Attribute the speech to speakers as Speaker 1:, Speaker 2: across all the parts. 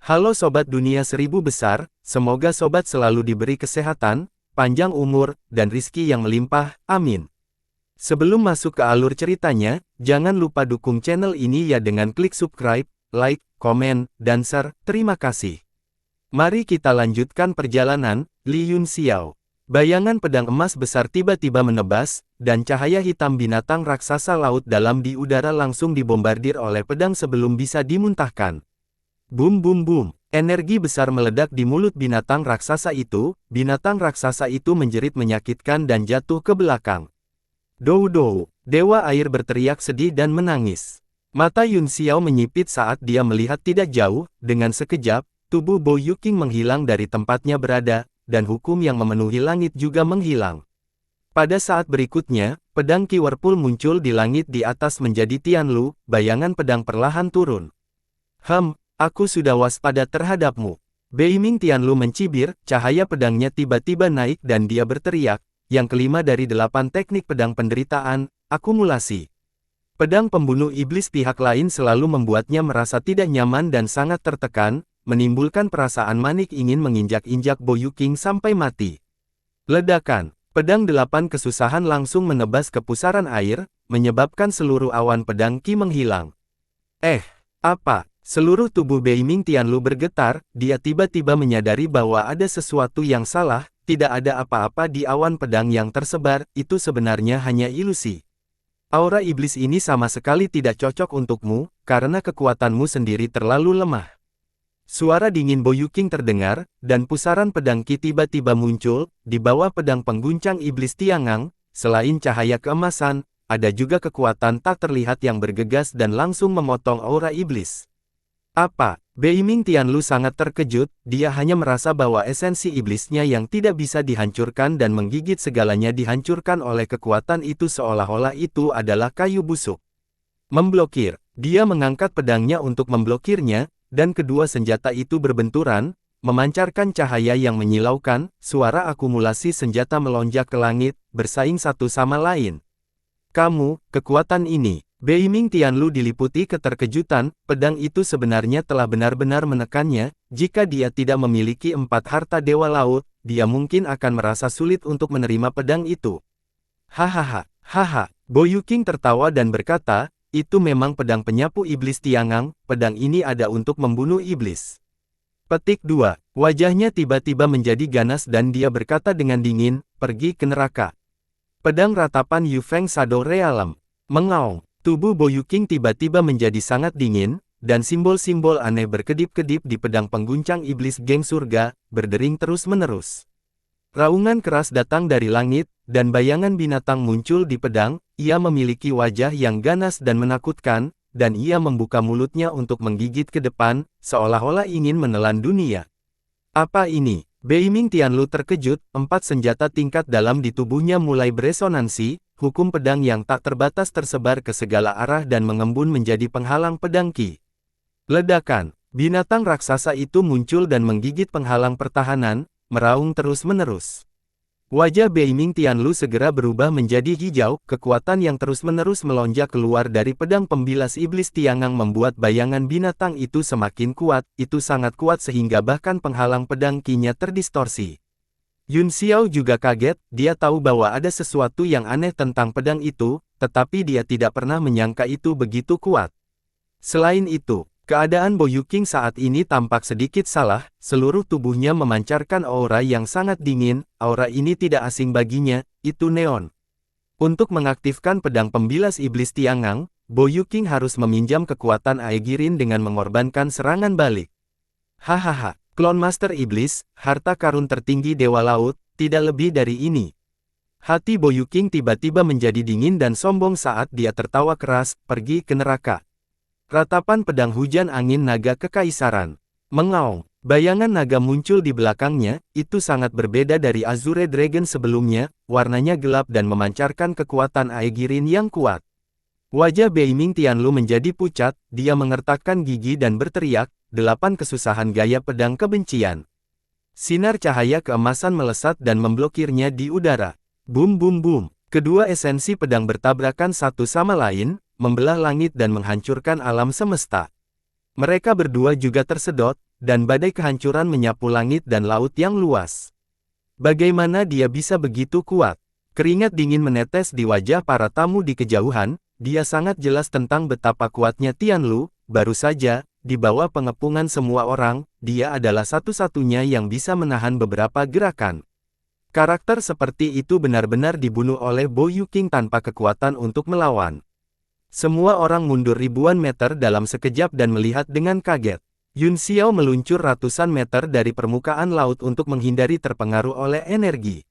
Speaker 1: Halo Sobat Dunia Seribu Besar, semoga Sobat selalu diberi kesehatan, panjang umur, dan rizki yang melimpah, amin. Sebelum masuk ke alur ceritanya, jangan lupa dukung channel ini ya dengan klik subscribe, like, komen, dan share, terima kasih. Mari kita lanjutkan perjalanan, Li Yun Xiao. Bayangan pedang emas besar tiba-tiba menebas, dan cahaya hitam binatang raksasa laut dalam di udara langsung dibombardir oleh pedang sebelum bisa dimuntahkan. Bum bum bum, energi besar meledak di mulut binatang raksasa itu menjerit menyakitkan dan jatuh ke belakang. Dou dou, dewa air berteriak sedih dan menangis. Mata Yun Xiao menyipit saat dia melihat tidak jauh, dengan sekejap, tubuh Bo Yuqing menghilang dari tempatnya berada, dan hukum yang memenuhi langit juga menghilang. Pada saat berikutnya, pedang Qi Werpul muncul di langit di atas menjadi Tianlu, bayangan pedang perlahan turun. Aku sudah waspada terhadapmu. Beiming Tianlu mencibir, cahaya pedangnya tiba-tiba naik dan dia berteriak, yang kelima dari 8 teknik pedang penderitaan, akumulasi. Pedang pembunuh iblis pihak lain selalu membuatnya merasa tidak nyaman dan sangat tertekan, menimbulkan perasaan manik ingin menginjak-injak Bo Yuqing sampai mati. Ledakan, pedang 8 kesusahan langsung menebas ke pusaran air, menyebabkan seluruh awan pedang Qi menghilang. Apa? Seluruh tubuh Beiming Tianlu bergetar, dia tiba-tiba menyadari bahwa ada sesuatu yang salah, tidak ada apa-apa di awan pedang yang tersebar, itu sebenarnya hanya ilusi. Aura iblis ini sama sekali tidak cocok untukmu, karena kekuatanmu sendiri terlalu lemah. Suara dingin Bo Yuqing terdengar, dan pusaran pedang Qi tiba-tiba muncul, di bawah pedang pengguncang iblis Tiangang, selain cahaya keemasan, ada juga kekuatan tak terlihat yang bergegas dan langsung memotong aura iblis. Apa? Beiming Tianlu sangat terkejut, dia hanya merasa bahwa esensi iblisnya yang tidak bisa dihancurkan dan menggigit segalanya dihancurkan oleh kekuatan itu seolah-olah itu adalah kayu busuk. Memblokir, dia mengangkat pedangnya untuk memblokirnya, dan kedua senjata itu berbenturan, memancarkan cahaya yang menyilaukan, suara akumulasi senjata melonjak ke langit, bersaing satu sama lain. Kekuatan ini. Beiming Tianlu diliputi keterkejutan, pedang itu sebenarnya telah benar-benar menekannya, jika dia tidak memiliki 4 harta dewa laut, dia mungkin akan merasa sulit untuk menerima pedang itu. Hahaha, Bo Yuqing tertawa dan berkata, itu memang pedang penyapu iblis Tiangang, pedang ini ada untuk membunuh iblis. Petik 2, wajahnya tiba-tiba menjadi ganas dan dia berkata dengan dingin, pergi ke neraka. Pedang ratapan Yu Feng Shadow Realm. Mengaung. Tubuh Bo Yuqing tiba-tiba menjadi sangat dingin, dan simbol-simbol aneh berkedip-kedip di pedang pengguncang iblis geng surga, berdering terus-menerus. Raungan keras datang dari langit, dan bayangan binatang muncul di pedang, ia memiliki wajah yang ganas dan menakutkan, dan ia membuka mulutnya untuk menggigit ke depan, seolah-olah ingin menelan dunia. Apa ini? Beiming Tianlu terkejut, 4 senjata tingkat dalam di tubuhnya mulai beresonansi, hukum pedang yang tak terbatas tersebar ke segala arah dan mengembun menjadi penghalang pedang Qi. Ledakan, binatang raksasa itu muncul dan menggigit penghalang pertahanan, meraung terus-menerus. Wajah Beiming Tianlu segera berubah menjadi hijau, kekuatan yang terus-menerus melonjak keluar dari pedang pembilas iblis Tiangang membuat bayangan binatang itu semakin kuat, itu sangat kuat sehingga bahkan penghalang pedang Qi-nya terdistorsi. Yun Xiao juga kaget, dia tahu bahwa ada sesuatu yang aneh tentang pedang itu, tetapi dia tidak pernah menyangka itu begitu kuat. Selain itu, keadaan Bo Yuqing saat ini tampak sedikit salah, seluruh tubuhnya memancarkan aura yang sangat dingin, aura ini tidak asing baginya, itu neon. Untuk mengaktifkan pedang pembilas iblis Tiangang, Bo Yuqing harus meminjam kekuatan Aegirin dengan mengorbankan serangan balik. Hahaha. Klon Master Iblis, harta karun tertinggi Dewa Laut, tidak lebih dari ini. Hati Bo Yuqing tiba-tiba menjadi dingin dan sombong saat dia tertawa keras, pergi ke neraka. Ratapan pedang hujan angin naga kekaisaran. Mengaung, bayangan naga muncul di belakangnya, itu sangat berbeda dari Azure Dragon sebelumnya, warnanya gelap dan memancarkan kekuatan Aegirin yang kuat. Wajah Beiming Tianlu menjadi pucat, dia mengertakkan gigi dan berteriak, 8 kesusahan gaya pedang kebencian. Sinar cahaya keemasan melesat dan memblokirnya di udara. Bum bum bum, kedua esensi pedang bertabrakan satu sama lain, membelah langit dan menghancurkan alam semesta. Mereka berdua juga tersedot, dan badai kehancuran menyapu langit dan laut yang luas. Bagaimana dia bisa begitu kuat? Keringat dingin menetes di wajah para tamu di kejauhan, dia sangat jelas tentang betapa kuatnya Tianlu, baru saja, di bawah pengepungan semua orang, dia adalah satu-satunya yang bisa menahan beberapa gerakan. Karakter seperti itu benar-benar dibunuh oleh Bo Yuqing tanpa kekuatan untuk melawan. Semua orang mundur ribuan meter dalam sekejap dan melihat dengan kaget. Yun Xiao meluncur ratusan meter dari permukaan laut untuk menghindari terpengaruh oleh energi.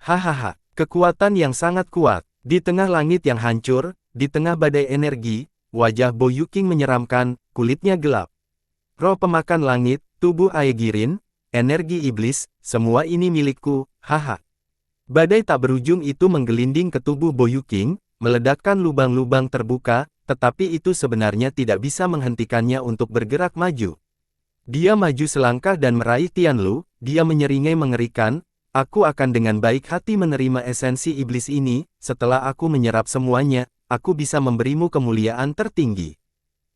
Speaker 1: Hahaha. Kekuatan yang sangat kuat. Di tengah langit yang hancur, di tengah badai energi, wajah Bo Yuqing menyeramkan, kulitnya gelap. Roh pemakan langit, tubuh Aegirin, energi iblis, semua ini milikku, haha. Badai tak berujung itu menggelinding ke tubuh Bo Yuqing, meledakkan lubang-lubang terbuka, tetapi itu sebenarnya tidak bisa menghentikannya untuk bergerak maju. Dia maju selangkah dan meraih Tianlu, dia menyeringai mengerikan, aku akan dengan baik hati menerima esensi iblis ini, setelah aku menyerap semuanya, aku bisa memberimu kemuliaan tertinggi.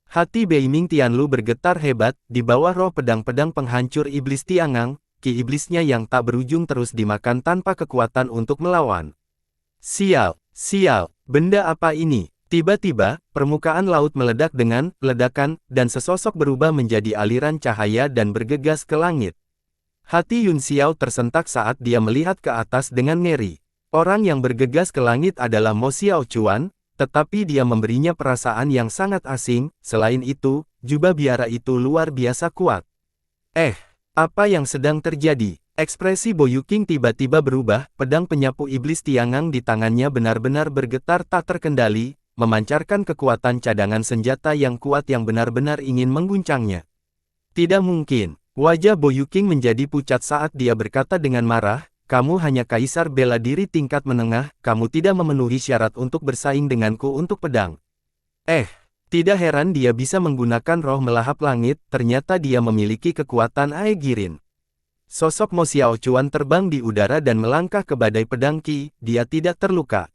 Speaker 1: Hati Beiming Tianlu bergetar hebat, di bawah roh pedang-pedang penghancur iblis Tiangang, ki iblisnya yang tak berujung terus dimakan tanpa kekuatan untuk melawan. Sial, sial, benda apa ini? Tiba-tiba, permukaan laut meledak dengan ledakan, dan sesosok berubah menjadi aliran cahaya dan bergegas ke langit. Hati Yun Xiao tersentak saat dia melihat ke atas dengan ngeri. Orang yang bergegas ke langit adalah Mo Xiaochuan, tetapi dia memberinya perasaan yang sangat asing. Selain itu, jubah biara itu luar biasa kuat. Apa yang sedang terjadi? Ekspresi Bo Yuqing tiba-tiba berubah, pedang penyapu iblis Tiangang di tangannya benar-benar bergetar tak terkendali, memancarkan kekuatan cadangan senjata yang kuat yang benar-benar ingin mengguncangnya. Tidak mungkin. Wajah Bo Yuqing menjadi pucat saat dia berkata dengan marah, kamu hanya kaisar bela diri tingkat menengah, kamu tidak memenuhi syarat untuk bersaing denganku untuk pedang. Tidak heran dia bisa menggunakan roh melahap langit, ternyata dia memiliki kekuatan Aegirin. Sosok Mo Xiaochuan terbang di udara dan melangkah ke badai pedang Qi, dia tidak terluka.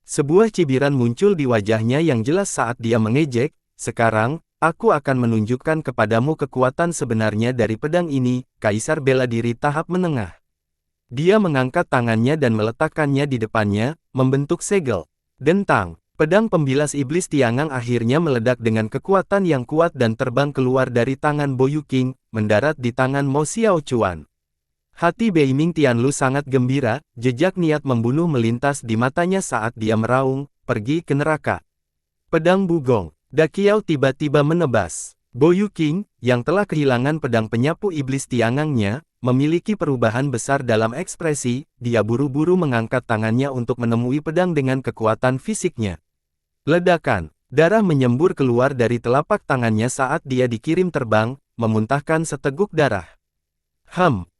Speaker 1: Sebuah cibiran muncul di wajahnya yang jelas saat dia mengejek, sekarang, aku akan menunjukkan kepadamu kekuatan sebenarnya dari pedang ini, kaisar bela diri tahap menengah. Dia mengangkat tangannya dan meletakkannya di depannya, membentuk segel. Dentang, pedang pembilas iblis Tiangang akhirnya meledak dengan kekuatan yang kuat dan terbang keluar dari tangan Bo Yuqing, mendarat di tangan Mo Xiaochuan. Hati Beiming Tianlu sangat gembira, jejak niat membunuh melintas di matanya saat dia meraung, pergi ke neraka. Pedang Bugong. Dakiao tiba-tiba menebas. Bo Yuqing, yang telah kehilangan pedang penyapu iblis Tiangangnya, memiliki perubahan besar dalam ekspresi, dia buru-buru mengangkat tangannya untuk menemui pedang dengan kekuatan fisiknya. Ledakan, darah menyembur keluar dari telapak tangannya saat dia dikirim terbang, memuntahkan seteguk darah.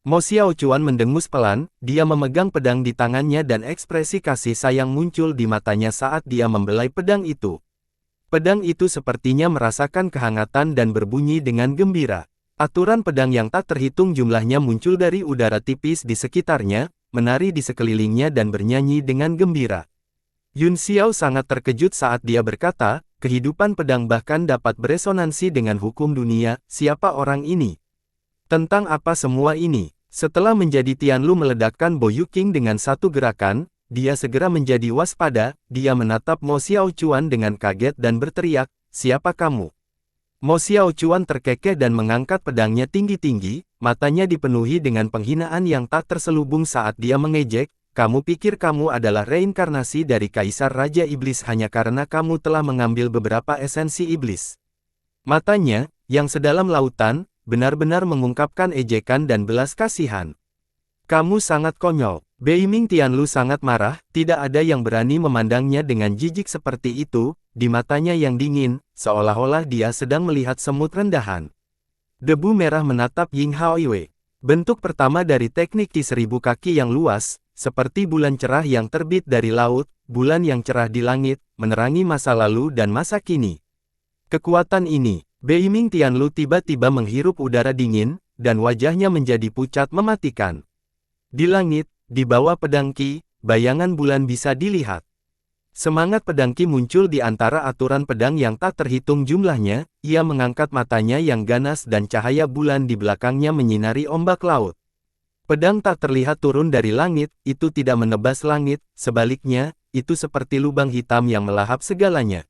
Speaker 1: Mo Xiaochuan mendengus pelan, dia memegang pedang di tangannya dan ekspresi kasih sayang muncul di matanya saat dia membelai pedang itu. Pedang itu sepertinya merasakan kehangatan dan berbunyi dengan gembira. Aturan pedang yang tak terhitung jumlahnya muncul dari udara tipis di sekitarnya, menari di sekelilingnya dan bernyanyi dengan gembira. Yun Xiao sangat terkejut saat dia berkata, kehidupan pedang bahkan dapat beresonansi dengan hukum dunia, siapa orang ini? Tentang apa semua ini? Setelah menjadi Tianlu meledakkan Bo Yuqing dengan satu gerakan, dia segera menjadi waspada, dia menatap Mo Xiaochuan dengan kaget dan berteriak, siapa kamu? Mo Xiaochuan terkekeh dan mengangkat pedangnya tinggi-tinggi, matanya dipenuhi dengan penghinaan yang tak terselubung saat dia mengejek, kamu pikir kamu adalah reinkarnasi dari Kaisar Raja Iblis hanya karena kamu telah mengambil beberapa esensi iblis. Matanya, yang sedalam lautan, benar-benar mengungkapkan ejekan dan belas kasihan. Kamu sangat konyol. Beiming Tianlu sangat marah, tidak ada yang berani memandangnya dengan jijik seperti itu, di matanya yang dingin, seolah-olah dia sedang melihat semut rendahan. Debu merah menatap Ying Haoiwei. Bentuk pertama dari teknik Qi 1000 kaki yang luas, seperti bulan cerah yang terbit dari laut, bulan yang cerah di langit, menerangi masa lalu dan masa kini. Kekuatan ini, Beiming Tianlu tiba-tiba menghirup udara dingin, dan wajahnya menjadi pucat mematikan. Di langit, di bawah pedang Qi, bayangan bulan bisa dilihat. Semangat pedang Qi muncul di antara aturan pedang yang tak terhitung jumlahnya, ia mengangkat matanya yang ganas dan cahaya bulan di belakangnya menyinari ombak laut. Pedang tak terlihat turun dari langit, itu tidak menebas langit, sebaliknya, itu seperti lubang hitam yang melahap segalanya.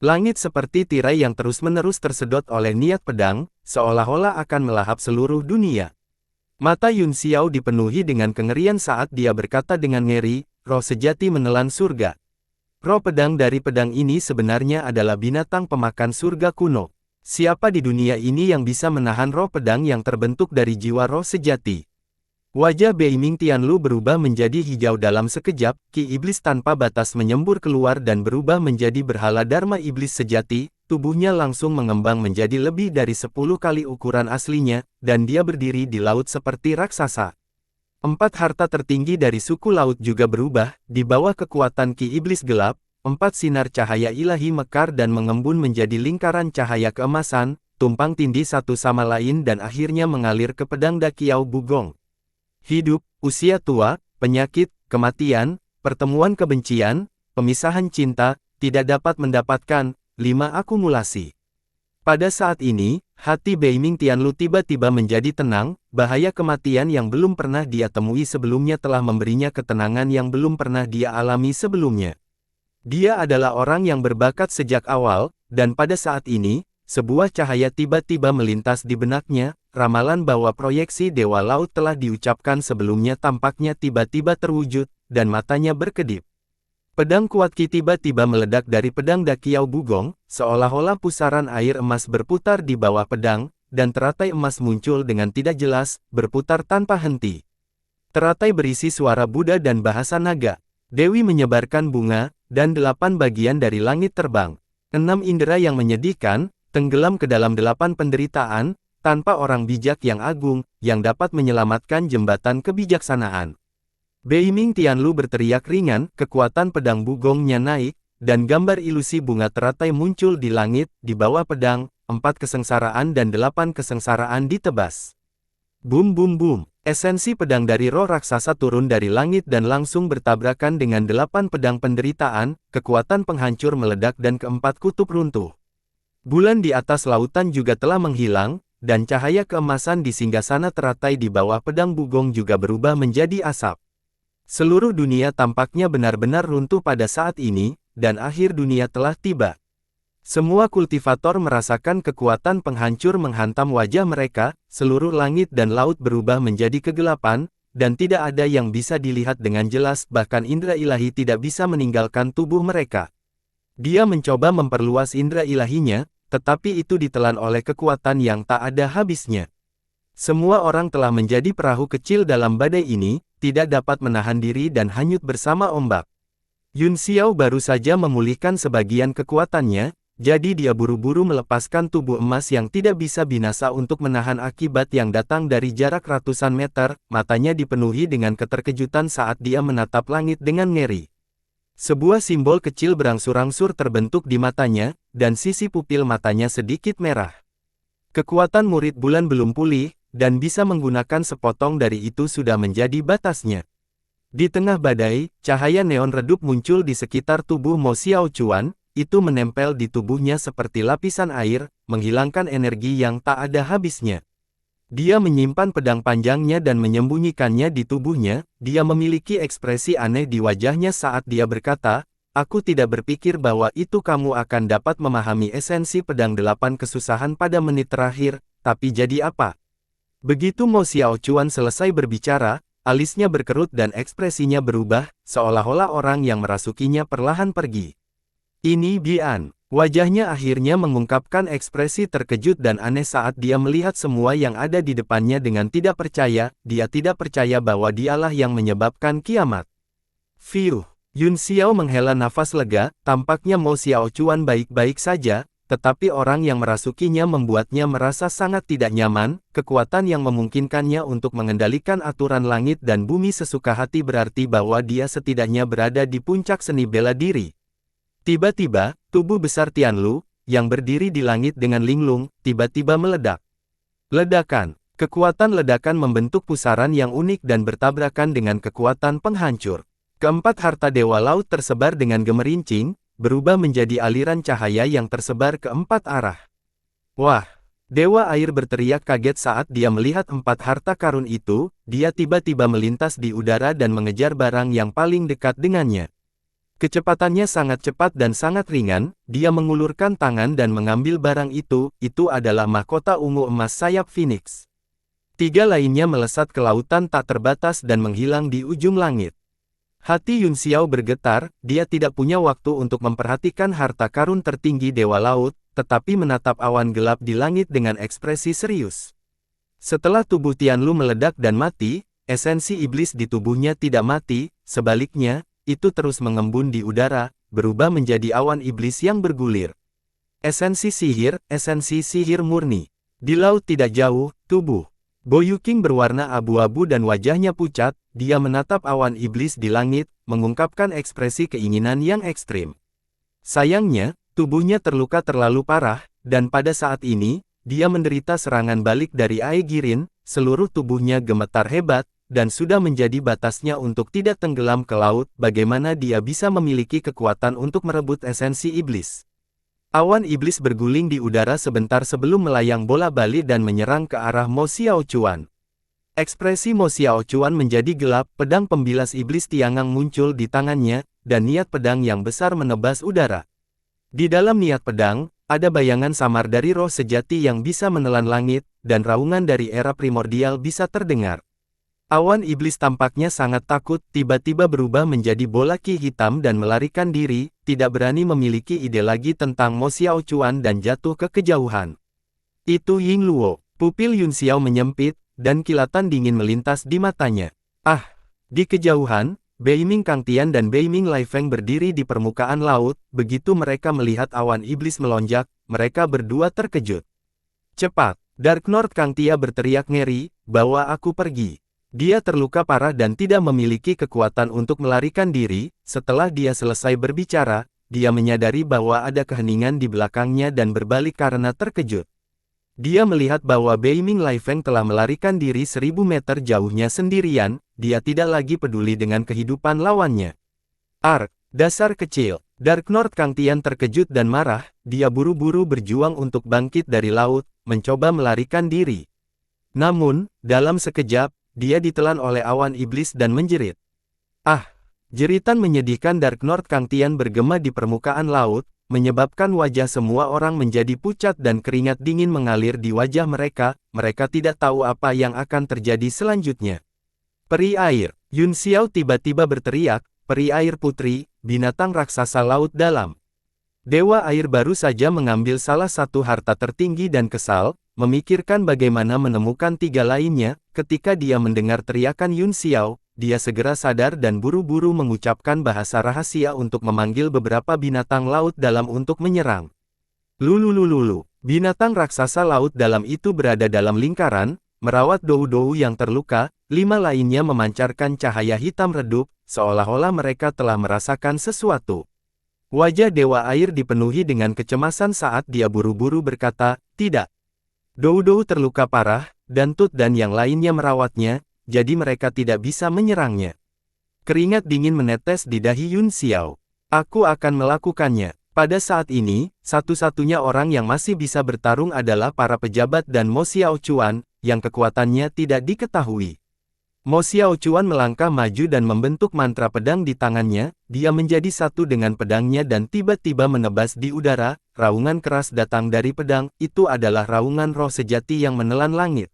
Speaker 1: Langit seperti tirai yang terus-menerus tersedot oleh niat pedang, seolah-olah akan melahap seluruh dunia. Mata Yun Xiao dipenuhi dengan kengerian saat dia berkata dengan ngeri, roh sejati menelan surga. Roh pedang dari pedang ini sebenarnya adalah binatang pemakan surga kuno. Siapa di dunia ini yang bisa menahan roh pedang yang terbentuk dari jiwa roh sejati? Wajah Beiming Tianlu berubah menjadi hijau dalam sekejap, Ki iblis tanpa batas menyembur keluar dan berubah menjadi berhala Dharma iblis sejati, tubuhnya langsung mengembang menjadi lebih dari 10 kali ukuran aslinya, dan dia berdiri di laut seperti raksasa. 4 harta tertinggi dari suku laut juga berubah, di bawah kekuatan Ki iblis gelap, 4 sinar cahaya ilahi mekar dan mengembun menjadi lingkaran cahaya keemasan, tumpang tindih satu sama lain dan akhirnya mengalir ke pedang Dakiao Bugong. Hidup, usia tua, penyakit, kematian, pertemuan kebencian, pemisahan cinta, tidak dapat mendapatkan, 5 akumulasi. Pada saat ini, hati Beiming Tianlu tiba-tiba menjadi tenang, bahaya kematian yang belum pernah dia temui sebelumnya telah memberinya ketenangan yang belum pernah dia alami sebelumnya. Dia adalah orang yang berbakat sejak awal, dan pada saat ini, sebuah cahaya tiba-tiba melintas di benaknya, ramalan bahwa proyeksi Dewa Laut telah diucapkan sebelumnya tampaknya tiba-tiba terwujud, dan matanya berkedip. Pedang kuat Qi tiba-tiba meledak dari pedang Dakiao Bugong, seolah-olah pusaran air emas berputar di bawah pedang, dan teratai emas muncul dengan tidak jelas, berputar tanpa henti. Teratai berisi suara Buddha dan bahasa naga. Dewi menyebarkan bunga, dan 8 bagian dari langit terbang. 6 indera yang menyedihkan, tenggelam ke dalam 8 penderitaan, tanpa orang bijak yang agung, yang dapat menyelamatkan jembatan kebijaksanaan. Beiming Tianlu berteriak ringan, kekuatan pedang Bugongnya naik, dan gambar ilusi bunga teratai muncul di langit, di bawah pedang, 4 kesengsaraan dan 8 kesengsaraan ditebas. Bum bum bum, esensi pedang dari roh raksasa turun dari langit dan langsung bertabrakan dengan 8 pedang penderitaan, kekuatan penghancur meledak dan keempat kutub runtuh. Bulan di atas lautan juga telah menghilang, dan cahaya keemasan di singgasana teratai di bawah pedang Bugong juga berubah menjadi asap. Seluruh dunia tampaknya benar-benar runtuh pada saat ini, dan akhir dunia telah tiba. Semua kultivator merasakan kekuatan penghancur menghantam wajah mereka, seluruh langit dan laut berubah menjadi kegelapan, dan tidak ada yang bisa dilihat dengan jelas, bahkan indera ilahi tidak bisa meninggalkan tubuh mereka. Dia mencoba memperluas indera ilahinya, tetapi itu ditelan oleh kekuatan yang tak ada habisnya. Semua orang telah menjadi perahu kecil dalam badai ini, tidak dapat menahan diri dan hanyut bersama ombak. Yun Xiao baru saja memulihkan sebagian kekuatannya, jadi dia buru-buru melepaskan tubuh emas yang tidak bisa binasa untuk menahan akibat yang datang dari jarak ratusan meter, matanya dipenuhi dengan keterkejutan saat dia menatap langit dengan ngeri. Sebuah simbol kecil berangsur-angsur terbentuk di matanya, dan sisi pupil matanya sedikit merah. Kekuatan murid bulan belum pulih, dan bisa menggunakan sepotong dari itu sudah menjadi batasnya. Di tengah badai, cahaya neon redup muncul di sekitar tubuh Mo Xiao Chuan, itu menempel di tubuhnya seperti lapisan air, menghilangkan energi yang tak ada habisnya. Dia menyimpan pedang panjangnya dan menyembunyikannya di tubuhnya, dia memiliki ekspresi aneh di wajahnya saat dia berkata, "Aku tidak berpikir bahwa itu kamu akan dapat memahami esensi pedang 8 kesusahan pada menit terakhir, tapi jadi apa?" Begitu Mo Xiao Chuan selesai berbicara, alisnya berkerut dan ekspresinya berubah, seolah-olah orang yang merasukinya perlahan pergi. Ini Bian. Wajahnya akhirnya mengungkapkan ekspresi terkejut dan aneh saat dia melihat semua yang ada di depannya dengan tidak percaya, dia tidak percaya bahwa dialah yang menyebabkan kiamat. Fiuh. Yun Xiao menghela nafas lega, tampaknya Mo Xiao Chuan baik-baik saja, tetapi orang yang merasukinya membuatnya merasa sangat tidak nyaman, kekuatan yang memungkinkannya untuk mengendalikan aturan langit dan bumi sesuka hati berarti bahwa dia setidaknya berada di puncak seni bela diri. Tiba-tiba, tubuh besar Tianlu, yang berdiri di langit dengan linglung, tiba-tiba meledak. Ledakan. Kekuatan ledakan membentuk pusaran yang unik dan bertabrakan dengan kekuatan penghancur. Keempat harta Dewa Laut tersebar dengan gemerincing, berubah menjadi aliran cahaya yang tersebar ke empat arah. Wah! Dewa Air berteriak kaget saat dia melihat empat harta karun itu, dia tiba-tiba melintas di udara dan mengejar barang yang paling dekat dengannya. Kecepatannya sangat cepat dan sangat ringan, dia mengulurkan tangan dan mengambil barang itu adalah mahkota ungu emas sayap Phoenix. Tiga lainnya melesat ke lautan tak terbatas dan menghilang di ujung langit. Hati Yun Xiao bergetar, dia tidak punya waktu untuk memperhatikan harta karun tertinggi Dewa Laut, tetapi menatap awan gelap di langit dengan ekspresi serius. Setelah tubuh Tianlu meledak dan mati, esensi iblis di tubuhnya tidak mati, sebaliknya, itu terus mengembun di udara, berubah menjadi awan iblis yang bergulir. Esensi sihir murni. Di laut tidak jauh, tubuh Bo Yuqing berwarna abu-abu dan wajahnya pucat, dia menatap awan iblis di langit, mengungkapkan ekspresi keinginan yang ekstrim. Sayangnya, tubuhnya terluka terlalu parah, dan pada saat ini, dia menderita serangan balik dari Aegirin, seluruh tubuhnya gemetar hebat, dan sudah menjadi batasnya untuk tidak tenggelam ke laut. Bagaimana dia bisa memiliki kekuatan untuk merebut esensi iblis? Awan iblis berguling di udara sebentar sebelum melayang bola-balik dan menyerang ke arah Mo Xiaochuan. Ekspresi Mo Xiaochuan menjadi gelap, pedang pembilas iblis Tiangang muncul di tangannya, dan niat pedang yang besar menebas udara. Di dalam niat pedang, ada bayangan samar dari roh sejati yang bisa menelan langit, dan raungan dari era primordial bisa terdengar. Awan iblis tampaknya sangat takut, tiba-tiba berubah menjadi bola ki hitam dan melarikan diri, tidak berani memiliki ide lagi tentang Mo Xiaochuan dan jatuh ke kejauhan. Itu Ying Luo. Pupil Yun Xiao menyempit, dan kilatan dingin melintas di matanya. Ah! Di kejauhan, Beiming Kangtian dan Beiming Lai Feng berdiri di permukaan laut, begitu mereka melihat awan iblis melonjak, mereka berdua terkejut. Cepat! Dark Lord Kangtia berteriak ngeri, bawa aku pergi. Dia terluka parah dan tidak memiliki kekuatan untuk melarikan diri. Setelah dia selesai berbicara, dia menyadari bahwa ada keheningan di belakangnya dan berbalik karena terkejut. Dia melihat bahwa Beiming Lai Feng telah melarikan diri 1000 meter jauhnya sendirian, dia tidak lagi peduli dengan kehidupan lawannya. Dasar kecil. Dark Lord Kangtian terkejut dan marah, dia buru-buru berjuang untuk bangkit dari laut, mencoba melarikan diri. Namun, dalam sekejap, dia ditelan oleh awan iblis dan menjerit. Ah! Jeritan menyedihkan Dark Lord Kangtian bergema di permukaan laut, menyebabkan wajah semua orang menjadi pucat dan keringat dingin mengalir di wajah mereka. Mereka tidak tahu apa yang akan terjadi selanjutnya. Peri air. Yun Xiao tiba-tiba berteriak, peri air putri, binatang raksasa laut dalam. Dewa air baru saja mengambil salah satu harta tertinggi dan kesal, memikirkan bagaimana menemukan tiga lainnya. Ketika dia mendengar teriakan Yun Xiao, dia segera sadar dan buru-buru mengucapkan bahasa rahasia untuk memanggil beberapa binatang laut dalam untuk menyerang. Lululululu. Binatang raksasa laut dalam itu berada dalam lingkaran, merawat dou-dou yang terluka, 5 lainnya memancarkan cahaya hitam redup, seolah-olah mereka telah merasakan sesuatu. Wajah Dewa Air dipenuhi dengan kecemasan saat dia buru-buru berkata, tidak. Dou-dou terluka parah, dan Tut dan yang lainnya merawatnya, jadi mereka tidak bisa menyerangnya. Keringat dingin menetes di dahi Yun Xiao. Aku akan melakukannya. Pada saat ini, satu-satunya orang yang masih bisa bertarung adalah para pejabat dan Mo Xiaochuan, yang kekuatannya tidak diketahui. Mo Xiaochuan melangkah maju dan membentuk mantra pedang di tangannya, dia menjadi satu dengan pedangnya dan tiba-tiba menebas di udara, raungan keras datang dari pedang, itu adalah raungan roh sejati yang menelan langit.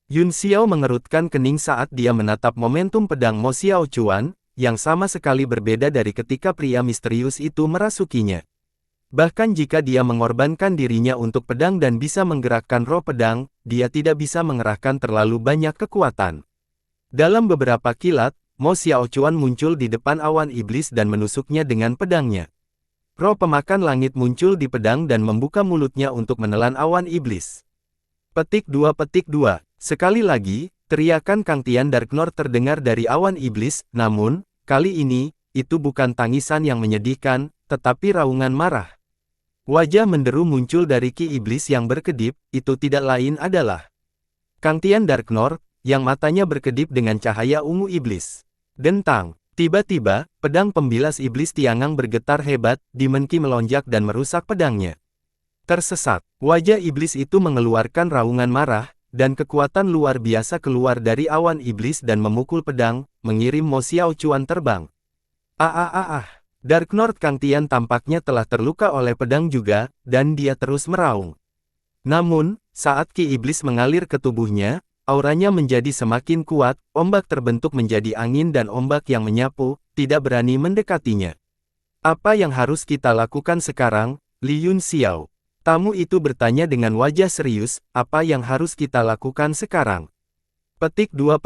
Speaker 1: Yun Xiao mengerutkan kening saat dia menatap momentum pedang Mo Xiaochuan, yang sama sekali berbeda dari ketika pria misterius itu merasukinya. Bahkan jika dia mengorbankan dirinya untuk pedang dan bisa menggerakkan roh pedang, dia tidak bisa mengerahkan terlalu banyak kekuatan. Dalam beberapa kilat, Mo Xiaochuan muncul di depan awan iblis dan menusuknya dengan pedangnya. Roh pemakan langit muncul di pedang dan membuka mulutnya untuk menelan awan iblis. Petik 2. Sekali lagi, teriakan Kangtian Dark Lord terdengar dari awan iblis, namun, kali ini, itu bukan tangisan yang menyedihkan, tetapi raungan marah. Wajah menderu muncul dari ki iblis yang berkedip, itu tidak lain adalah Kangtian Dark Lord, yang matanya berkedip dengan cahaya ungu iblis. Dentang. Tiba-tiba, pedang pembilas iblis Tiangang bergetar hebat, Demon Ki melonjak dan merusak pedangnya. Tersesat, wajah iblis itu mengeluarkan raungan marah, dan kekuatan luar biasa keluar dari awan iblis dan memukul pedang, mengirim Mo Xiao Chuan terbang. Dark Lord Kang Tian tampaknya telah terluka oleh pedang juga, dan dia terus meraung. Namun, saat ki iblis mengalir ke tubuhnya, auranya menjadi semakin kuat, ombak terbentuk menjadi angin dan ombak yang menyapu, tidak berani mendekatinya. Apa yang harus kita lakukan sekarang, Li Yun Xiao? Tamu itu bertanya dengan wajah serius, apa yang harus kita lakukan sekarang? Petik 2.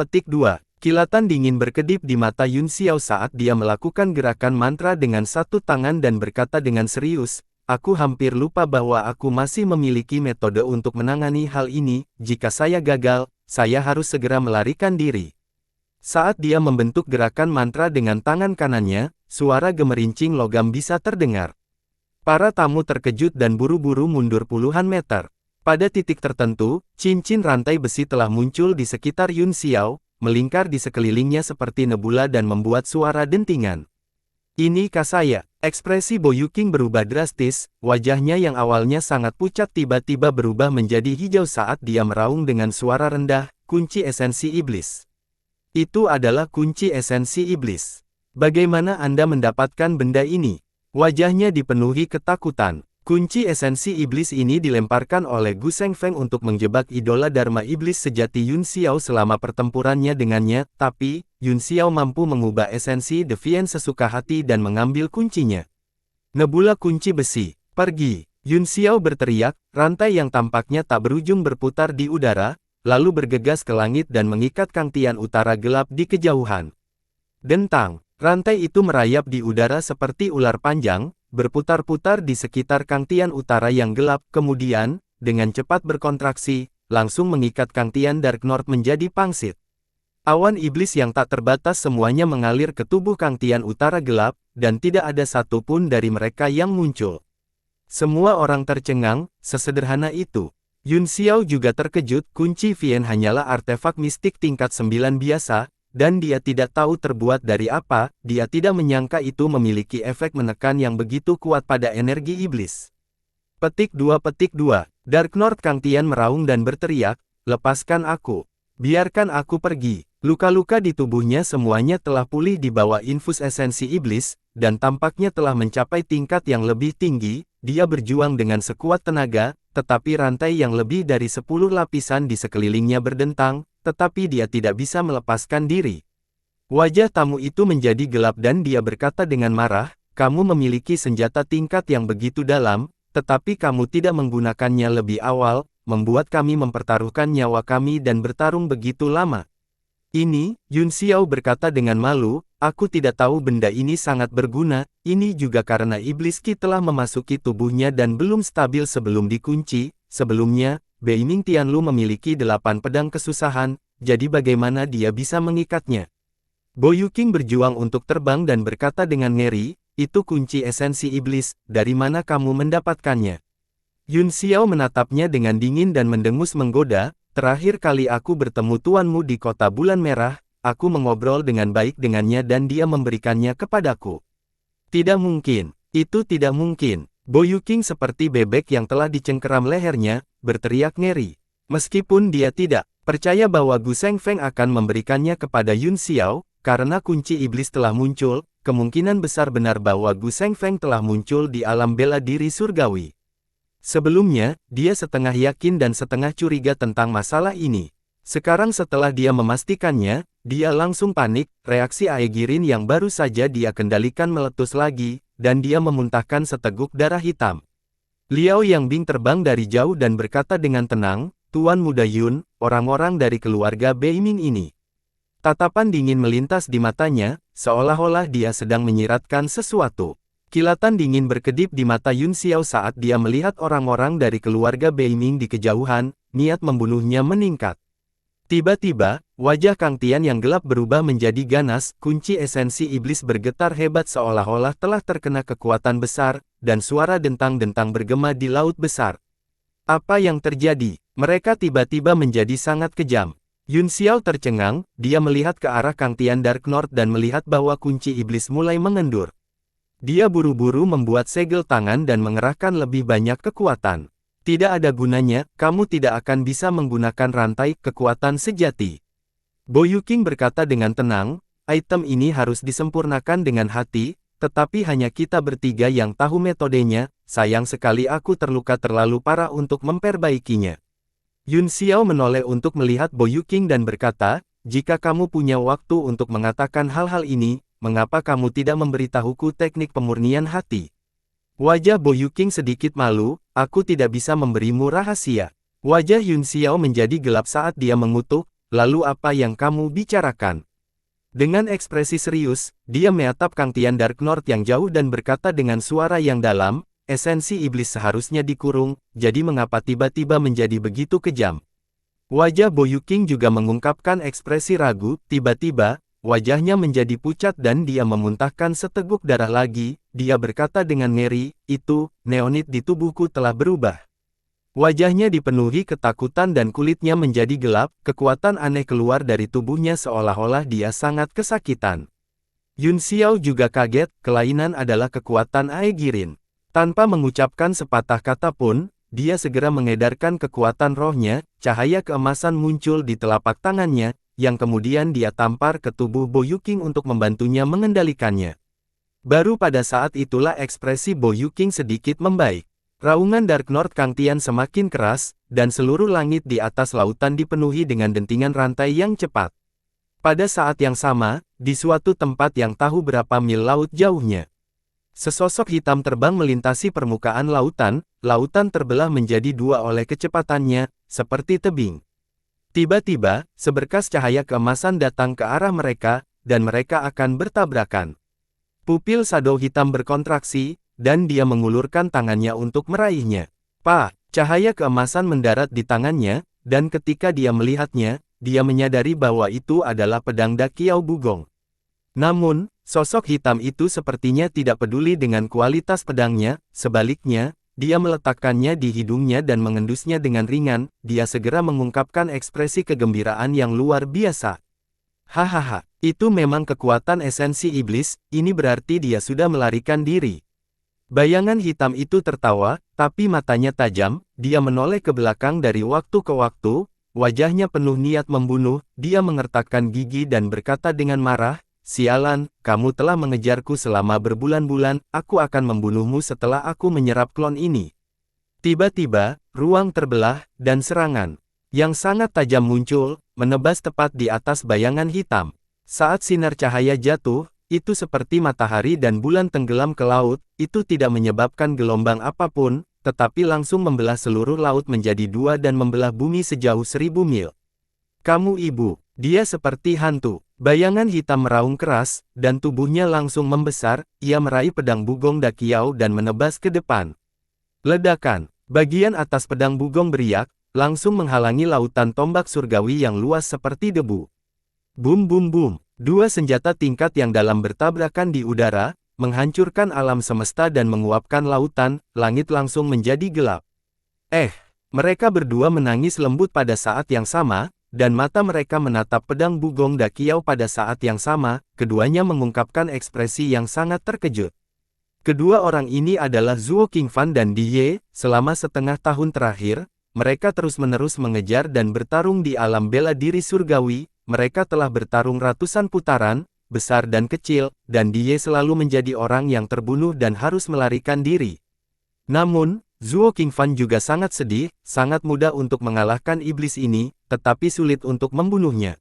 Speaker 1: Kilatan dingin berkedip di mata Yun Xiao saat dia melakukan gerakan mantra dengan satu tangan dan berkata dengan serius, aku hampir lupa bahwa aku masih memiliki metode untuk menangani hal ini, jika saya gagal, saya harus segera melarikan diri. Saat dia membentuk gerakan mantra dengan tangan kanannya, suara gemerincing logam bisa terdengar. Para tamu terkejut dan buru-buru mundur puluhan meter. Pada titik tertentu, cincin rantai besi telah muncul di sekitar Yun Xiao, melingkar di sekelilingnya seperti nebula dan membuat suara dentingan. Ini saya. Ekspresi Bo Yuking berubah drastis, wajahnya yang awalnya sangat pucat tiba-tiba berubah menjadi hijau saat dia meraung dengan suara rendah, kunci esensi iblis. Itu adalah kunci esensi iblis. Bagaimana Anda mendapatkan benda ini? Wajahnya dipenuhi ketakutan. Kunci esensi iblis ini dilemparkan oleh Gu Shengfeng untuk menjebak idola Dharma iblis sejati Yun Xiao selama pertempurannya dengannya, tapi, Yun Xiao mampu mengubah esensi Defiant sesuka hati dan mengambil kuncinya. Nebula kunci besi, pergi! Yun Xiao berteriak, rantai yang tampaknya tak berujung berputar di udara, lalu bergegas ke langit dan mengikat Kang Tian utara gelap di kejauhan. Dentang! Rantai itu merayap di udara seperti ular panjang, berputar-putar di sekitar Kang Tian utara yang gelap, kemudian, dengan cepat berkontraksi, langsung mengikat Kang Tian Dark Lord menjadi pangsit. Awan iblis yang tak terbatas semuanya mengalir ke tubuh Kang Tian utara gelap, dan tidak ada satupun dari mereka yang muncul. Semua orang tercengang, sesederhana itu. Yun Xiao juga terkejut, kunci Vien hanyalah artefak mistik tingkat 9 biasa, dan dia tidak tahu terbuat dari apa, dia tidak menyangka itu memiliki efek menekan yang begitu kuat pada energi iblis. Petik 2. Dark Lord Kang Tian meraung dan berteriak, lepaskan aku. Biarkan aku pergi. Luka-luka di tubuhnya semuanya telah pulih di bawah infus esensi iblis, dan tampaknya telah mencapai tingkat yang lebih tinggi, dia berjuang dengan sekuat tenaga, tetapi rantai yang lebih dari 10 lapisan di sekelilingnya berdentang, tetapi dia tidak bisa melepaskan diri. Wajah tamu itu menjadi gelap dan dia berkata dengan marah, kamu memiliki senjata tingkat yang begitu dalam, tetapi kamu tidak menggunakannya lebih awal, membuat kami mempertaruhkan nyawa kami dan bertarung begitu lama. Ini, Yun Xiao berkata dengan malu, aku tidak tahu benda ini sangat berguna, ini juga karena iblis Qi telah memasuki tubuhnya dan belum stabil sebelum dikunci, sebelumnya, Beiming Tianlu memiliki 8 pedang kesusahan, jadi bagaimana dia bisa mengikatnya? Bo Yuking berjuang untuk terbang dan berkata dengan ngeri, itu kunci esensi iblis, dari mana kamu mendapatkannya? Yun Xiao menatapnya dengan dingin dan mendengus menggoda, terakhir kali aku bertemu tuanmu di kota bulan merah, aku mengobrol dengan baik dengannya dan dia memberikannya kepadaku. Tidak mungkin, itu tidak mungkin. Bo Yuking seperti bebek yang telah dicengkeram lehernya, berteriak ngeri. Meskipun dia tidak percaya bahwa Gu Shengfeng akan memberikannya kepada Yun Xiao, karena kunci iblis telah muncul, kemungkinan besar benar bahwa Gu Shengfeng telah muncul di alam bela diri surgawi. Sebelumnya, dia setengah yakin dan setengah curiga tentang masalah ini. Sekarang setelah dia memastikannya, dia langsung panik, reaksi Aegirin yang baru saja dia kendalikan meletus lagi, dan dia memuntahkan seteguk darah hitam. Liao Yangbing terbang dari jauh dan berkata dengan tenang, Tuan Muda Yun, orang-orang dari keluarga Beiming ini. Tatapan dingin melintas di matanya, seolah-olah dia sedang menyiratkan sesuatu. Kilatan dingin berkedip di mata Yun Xiao saat dia melihat orang-orang dari keluarga Beiming di kejauhan, niat membunuhnya meningkat. Tiba-tiba, wajah Kang Tian yang gelap berubah menjadi ganas, kunci esensi iblis bergetar hebat seolah-olah telah terkena kekuatan besar, dan suara dentang-dentang bergema di laut besar. Apa yang terjadi? Mereka tiba-tiba menjadi sangat kejam. Yun Xiao tercengang, dia melihat ke arah Kang Tian Dark North dan melihat bahwa kunci iblis mulai mengendur. Dia buru-buru membuat segel tangan dan mengerahkan lebih banyak kekuatan. Tidak ada gunanya, kamu tidak akan bisa menggunakan rantai kekuatan sejati. Bo Yuqing berkata dengan tenang, item ini harus disempurnakan dengan hati, tetapi hanya kita bertiga yang tahu metodenya, sayang sekali aku terluka terlalu parah untuk memperbaikinya. Yun Xiao menoleh untuk melihat Bo Yuqing dan berkata, jika kamu punya waktu untuk mengatakan hal-hal ini, mengapa kamu tidak memberitahuku teknik pemurnian hati? Wajah Bo Yuqing sedikit malu, aku tidak bisa memberimu rahasia. Wajah Yun Xiao menjadi gelap saat dia mengutuk, lalu apa yang kamu bicarakan? Dengan ekspresi serius, dia menatap Kang Tian Dark North yang jauh dan berkata dengan suara yang dalam, esensi iblis seharusnya dikurung, jadi mengapa tiba-tiba menjadi begitu kejam? Wajah Bo Yuqing juga mengungkapkan ekspresi ragu, tiba-tiba, wajahnya menjadi pucat dan dia memuntahkan seteguk darah lagi, dia berkata dengan ngeri, itu, neonit di tubuhku telah berubah. Wajahnya dipenuhi ketakutan dan kulitnya menjadi gelap, kekuatan aneh keluar dari tubuhnya seolah-olah dia sangat kesakitan. Yun Xiao juga kaget, kelainan adalah kekuatan Aegirin. Tanpa mengucapkan sepatah kata pun, dia segera mengedarkan kekuatan rohnya, cahaya keemasan muncul di telapak tangannya, yang kemudian dia tampar ke tubuh Bo Yuqing untuk membantunya mengendalikannya. Baru pada saat itulah ekspresi Bo Yuqing sedikit membaik. Raungan Dark North Kang Tian semakin keras, dan seluruh langit di atas lautan dipenuhi dengan dentingan rantai yang cepat. Pada saat yang sama, di suatu tempat yang tahu berapa mil laut jauhnya, sesosok hitam terbang melintasi permukaan lautan, lautan terbelah menjadi dua oleh kecepatannya, seperti tebing. Tiba-tiba, seberkas cahaya keemasan datang ke arah mereka, dan mereka akan bertabrakan. Pupil Shadow hitam berkontraksi, dan dia mengulurkan tangannya untuk meraihnya. Cahaya keemasan mendarat di tangannya, dan ketika dia melihatnya, dia menyadari bahwa itu adalah pedang Da Qiao Bugong. Namun, sosok hitam itu sepertinya tidak peduli dengan kualitas pedangnya, sebaliknya, dia meletakkannya di hidungnya dan mengendusnya dengan ringan, dia segera mengungkapkan ekspresi kegembiraan yang luar biasa. Hahaha, itu memang kekuatan esensi iblis, ini berarti dia sudah melarikan diri. Bayangan hitam itu tertawa, tapi matanya tajam, dia menoleh ke belakang dari waktu ke waktu, wajahnya penuh niat membunuh, dia mengertakkan gigi dan berkata dengan marah, sialan, kamu telah mengejarku selama berbulan-bulan, aku akan membunuhmu setelah aku menyerap klon ini. Tiba-tiba, ruang terbelah, dan serangan yang sangat tajam muncul, menebas tepat di atas bayangan hitam. Saat sinar cahaya jatuh, itu seperti matahari dan bulan tenggelam ke laut, itu tidak menyebabkan gelombang apapun, tetapi langsung membelah seluruh laut menjadi dua dan membelah bumi sejauh 1000 mil. Kamu ibu, dia seperti hantu. Bayangan hitam meraung keras, dan tubuhnya langsung membesar, ia meraih pedang Bugong Da Qiao dan menebas ke depan. Ledakan, bagian atas pedang Bugong beriak, langsung menghalangi lautan tombak surgawi yang luas seperti debu. Bum bum bum, dua senjata tingkat yang dalam bertabrakan di udara, menghancurkan alam semesta dan menguapkan lautan, langit langsung menjadi gelap. Mereka berdua menangis lembut pada saat yang sama, dan mata mereka menatap pedang Bugong Da Qiao pada saat yang sama, keduanya mengungkapkan ekspresi yang sangat terkejut. Kedua orang ini adalah Zhuo Qingfan dan Di Ye, selama setengah tahun terakhir, mereka terus-menerus mengejar dan bertarung di alam bela diri surgawi, mereka telah bertarung ratusan putaran, besar dan kecil, dan Di Ye selalu menjadi orang yang terbunuh dan harus melarikan diri. Namun, Zhuo Qingfan juga sangat sedih, sangat mudah untuk mengalahkan iblis ini, tetapi sulit untuk membunuhnya.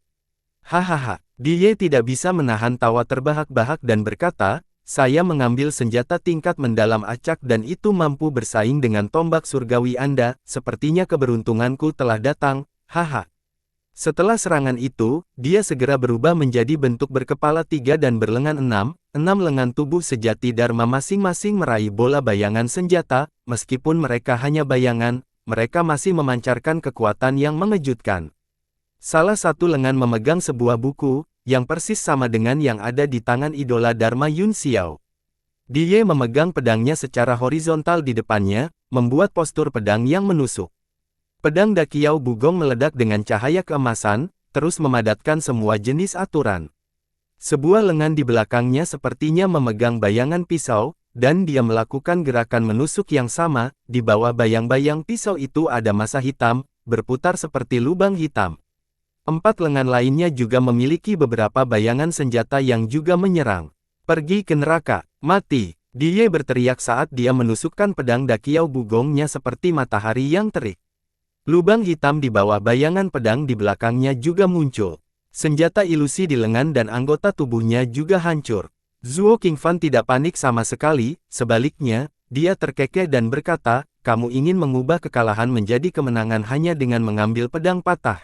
Speaker 1: Hahaha, Di Ye tidak bisa menahan tawa terbahak-bahak dan berkata, saya mengambil senjata tingkat mendalam acak dan itu mampu bersaing dengan tombak surgawi Anda, sepertinya keberuntunganku telah datang, haha. Setelah serangan itu, dia segera berubah menjadi bentuk berkepala 3 dan berlengan 6 lengan tubuh sejati Dharma masing-masing meraih bola bayangan senjata, meskipun mereka hanya bayangan, mereka masih memancarkan kekuatan yang mengejutkan. Salah satu lengan memegang sebuah buku, yang persis sama dengan yang ada di tangan idola Dharma Yun Xiao. Di Ye memegang pedangnya secara horizontal di depannya, membuat postur pedang yang menusuk. Pedang Da Qiao Bugong meledak dengan cahaya keemasan, terus memadatkan semua jenis aturan. Sebuah lengan di belakangnya sepertinya memegang bayangan pisau, dan dia melakukan gerakan menusuk yang sama. Di bawah bayang-bayang pisau itu ada massa hitam, berputar seperti lubang hitam. 4 lengan lainnya juga memiliki beberapa bayangan senjata yang juga menyerang. Pergi ke neraka, mati! Dia berteriak saat dia menusukkan pedang dakiau bugongnya seperti matahari yang terik. Lubang hitam di bawah bayangan pedang di belakangnya juga muncul. Senjata ilusi di lengan dan anggota tubuhnya juga hancur. Zhuo Qingfan tidak panik sama sekali, sebaliknya, dia terkekeh dan berkata, kamu ingin mengubah kekalahan menjadi kemenangan hanya dengan mengambil pedang patah.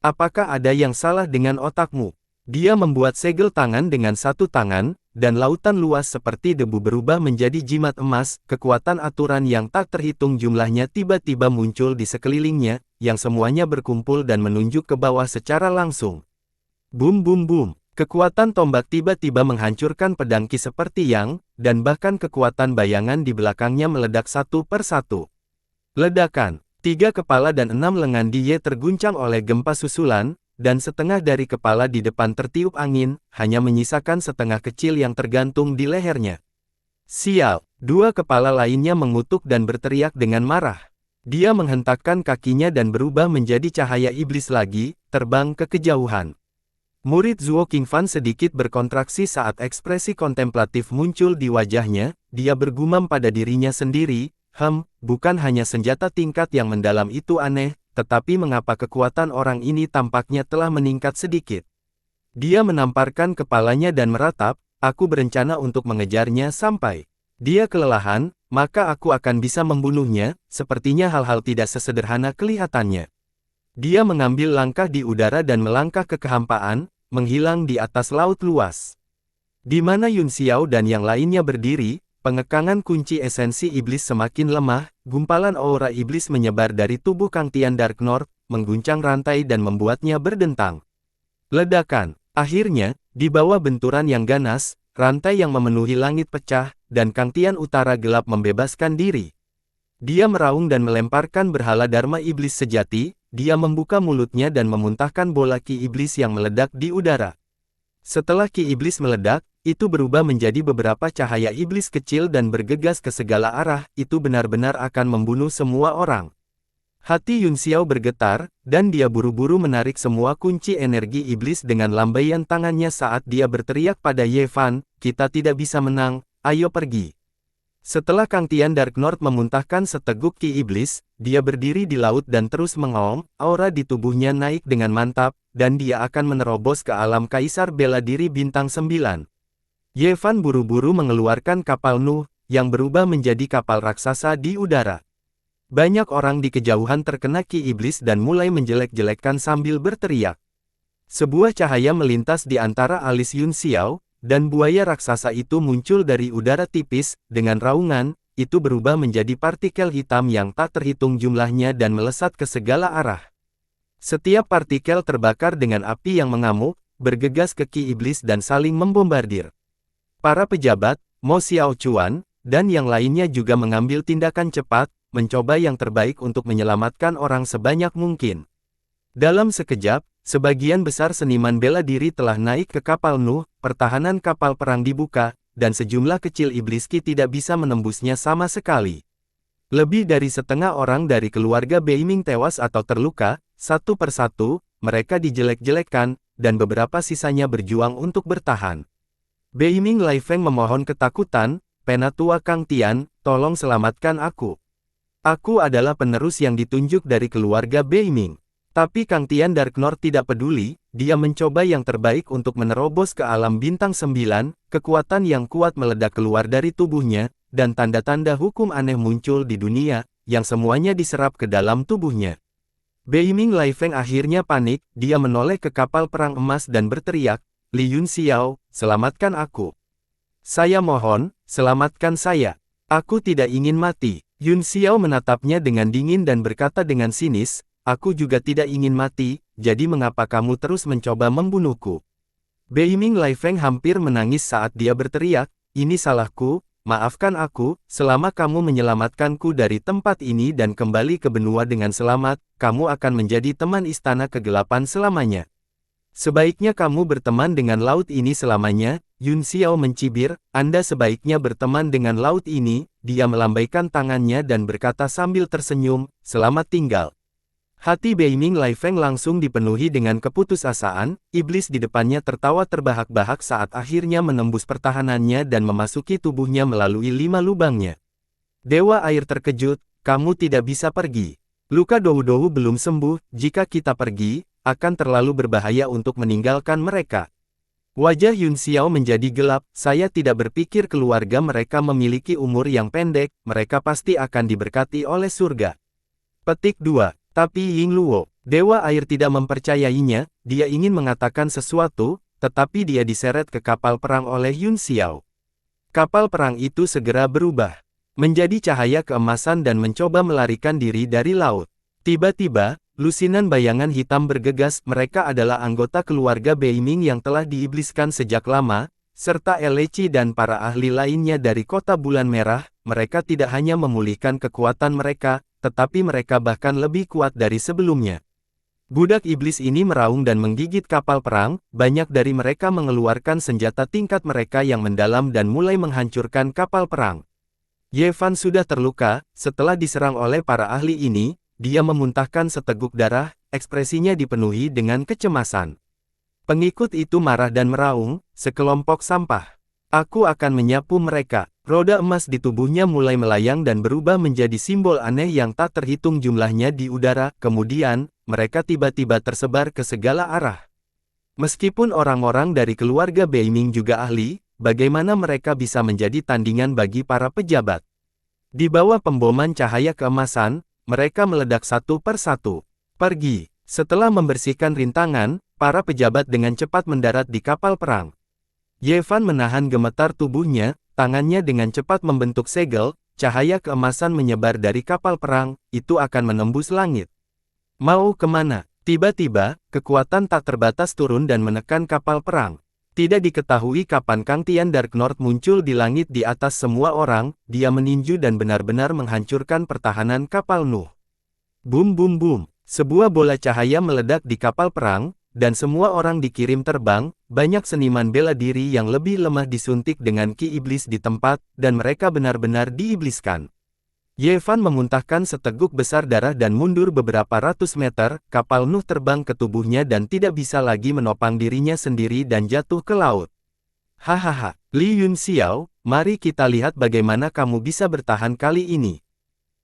Speaker 1: Apakah ada yang salah dengan otakmu? Dia membuat segel tangan dengan satu tangan, dan lautan luas seperti debu berubah menjadi jimat emas. Kekuatan aturan yang tak terhitung jumlahnya tiba-tiba muncul di sekelilingnya, yang semuanya berkumpul dan menunjuk ke bawah secara langsung. Bum bum bum, kekuatan tombak tiba-tiba menghancurkan pedang Qi seperti yang, dan bahkan kekuatan bayangan di belakangnya meledak satu per satu. Ledakan, 3 kepala dan 6 lengan Dia terguncang oleh gempa susulan, dan setengah dari kepala di depan tertiup angin, hanya menyisakan setengah kecil yang tergantung di lehernya. Sial, 2 kepala lainnya mengutuk dan berteriak dengan marah. Dia menghentakkan kakinya dan berubah menjadi cahaya iblis lagi, terbang ke kejauhan. Murid Zhuo Qingfan sedikit berkontraksi saat ekspresi kontemplatif muncul di wajahnya. Dia bergumam pada dirinya sendiri, bukan hanya senjata tingkat yang mendalam itu aneh, tetapi mengapa kekuatan orang ini tampaknya telah meningkat sedikit. Dia menamparkan kepalanya dan meratap, aku berencana untuk mengejarnya sampai dia kelelahan, maka aku akan bisa membunuhnya. Sepertinya hal-hal tidak sesederhana kelihatannya. Dia mengambil langkah di udara dan melangkah ke kehampaan, menghilang di atas laut luas. Di mana Yun Xiao dan yang lainnya berdiri, pengekangan kunci esensi iblis semakin lemah, gumpalan aura iblis menyebar dari tubuh Kang Tian Dark North, mengguncang rantai dan membuatnya berdentang. Ledakan. Akhirnya, di bawah benturan yang ganas, rantai yang memenuhi langit pecah, dan Kang Tian Utara gelap membebaskan diri. Dia meraung dan melemparkan berhala Dharma iblis sejati. Dia membuka mulutnya dan memuntahkan bola Ki iblis yang meledak di udara. Setelah Ki iblis meledak, itu berubah menjadi beberapa cahaya iblis kecil dan bergegas ke segala arah. Itu benar-benar akan membunuh semua orang. Hati Yun Xiao bergetar, dan dia buru-buru menarik semua kunci energi iblis dengan lambaian tangannya saat dia berteriak pada Ye Fan, kita tidak bisa menang, ayo pergi. Setelah Kang Tian Dark North memuntahkan seteguk Ki iblis, dia berdiri di laut dan terus mengaum, aura di tubuhnya naik dengan mantap, dan dia akan menerobos ke alam Kaisar Bela Diri Bintang 9. Ye Fan buru-buru mengeluarkan kapal Nuh, yang berubah menjadi kapal raksasa di udara. Banyak orang di kejauhan terkena Ki iblis dan mulai menjelek-jelekkan sambil berteriak. Sebuah cahaya melintas di antara alis Yun Xiao, dan buaya raksasa itu muncul dari udara tipis, dengan raungan, itu berubah menjadi partikel hitam yang tak terhitung jumlahnya dan melesat ke segala arah. Setiap partikel terbakar dengan api yang mengamuk, bergegas ke Ki iblis dan saling membombardir. Para pejabat, Mo Xiao Chuan, dan yang lainnya juga mengambil tindakan cepat, mencoba yang terbaik untuk menyelamatkan orang sebanyak mungkin. Dalam sekejap, sebagian besar seniman bela diri telah naik ke kapal Nuh, pertahanan kapal perang dibuka, dan sejumlah kecil iblis Qi tidak bisa menembusnya sama sekali. Lebih dari setengah orang dari keluarga Beiming tewas atau terluka, satu persatu, mereka dijelek-jelekkan, dan beberapa sisanya berjuang untuk bertahan. Beiming Lai Feng memohon ketakutan, Penatua Kang Tian, tolong selamatkan aku. Aku adalah penerus yang ditunjuk dari keluarga Beiming. Tapi Kang Tian Dark North tidak peduli, dia mencoba yang terbaik untuk menerobos ke alam bintang 9, kekuatan yang kuat meledak keluar dari tubuhnya, dan tanda-tanda hukum aneh muncul di dunia, yang semuanya diserap ke dalam tubuhnya. Beiming Lai Feng akhirnya panik, dia menoleh ke kapal perang emas dan berteriak, Li Yun Xiao, selamatkan aku. Saya mohon, selamatkan saya. Aku tidak ingin mati. Yun Xiao menatapnya dengan dingin dan berkata dengan sinis, aku juga tidak ingin mati, jadi mengapa kamu terus mencoba membunuhku? Beiming Lai Feng hampir menangis saat dia berteriak, ini salahku, maafkan aku, selama kamu menyelamatkanku dari tempat ini dan kembali ke benua dengan selamat, kamu akan menjadi teman istana kegelapan selamanya. Sebaiknya kamu berteman dengan laut ini selamanya, Yun Xiao mencibir, Anda sebaiknya berteman dengan laut ini, dia melambaikan tangannya dan berkata sambil tersenyum, selamat tinggal. Hati Beiming Lai Feng langsung dipenuhi dengan keputusasaan, iblis di depannya tertawa terbahak-bahak saat akhirnya menembus pertahanannya dan memasuki tubuhnya melalui 5 lubangnya. Dewa air terkejut, kamu tidak bisa pergi. Luka Dowu-Dowu belum sembuh, jika kita pergi, akan terlalu berbahaya untuk meninggalkan mereka. Wajah Yun Xiao menjadi gelap, saya tidak berpikir keluarga mereka memiliki umur yang pendek, mereka pasti akan diberkati oleh surga. Petik 2. Tapi Ying Luo, Dewa Air tidak mempercayainya, dia ingin mengatakan sesuatu, tetapi dia diseret ke kapal perang oleh Yun Xiao. Kapal perang itu segera berubah menjadi cahaya keemasan dan mencoba melarikan diri dari laut. Tiba-tiba, lusinan bayangan hitam bergegas, mereka adalah anggota keluarga Beiming yang telah diibliskan sejak lama, serta Eleci dan para ahli lainnya dari kota bulan merah, mereka tidak hanya memulihkan kekuatan mereka, tetapi mereka bahkan lebih kuat dari sebelumnya. Budak iblis ini meraung dan menggigit kapal perang, banyak dari mereka mengeluarkan senjata tingkat mereka yang mendalam dan mulai menghancurkan kapal perang. Ye Fan sudah terluka, setelah diserang oleh para ahli ini, dia memuntahkan seteguk darah, ekspresinya dipenuhi dengan kecemasan. Pengikut itu marah dan meraung, sekelompok sampah. Aku akan menyapu mereka. Roda emas di tubuhnya mulai melayang dan berubah menjadi simbol aneh yang tak terhitung jumlahnya di udara, kemudian, mereka tiba-tiba tersebar ke segala arah. Meskipun orang-orang dari keluarga Beiming juga ahli, bagaimana mereka bisa menjadi tandingan bagi para pejabat? Di bawah pemboman cahaya keemasan, mereka meledak satu per satu. Pergi. Setelah membersihkan rintangan, para pejabat dengan cepat mendarat di kapal perang. Ye Fan menahan gemetar tubuhnya, tangannya dengan cepat membentuk segel, cahaya keemasan menyebar dari kapal perang, itu akan menembus langit. Mau kemana? Tiba-tiba, kekuatan tak terbatas turun dan menekan kapal perang. Tidak diketahui kapan Kang Tian Dark North muncul di langit di atas semua orang, dia meninju dan benar-benar menghancurkan pertahanan kapal Nuh. Bum bum bum, sebuah bola cahaya meledak di kapal perang, dan semua orang dikirim terbang, banyak seniman bela diri yang lebih lemah disuntik dengan ki iblis di tempat, dan mereka benar-benar diibliskan. Ye Fan memuntahkan seteguk besar darah dan mundur beberapa ratus meter, kapal Nuh terbang ke tubuhnya dan tidak bisa lagi menopang dirinya sendiri dan jatuh ke laut. Hahaha, Li Yun Xiao, mari kita lihat bagaimana kamu bisa bertahan kali ini.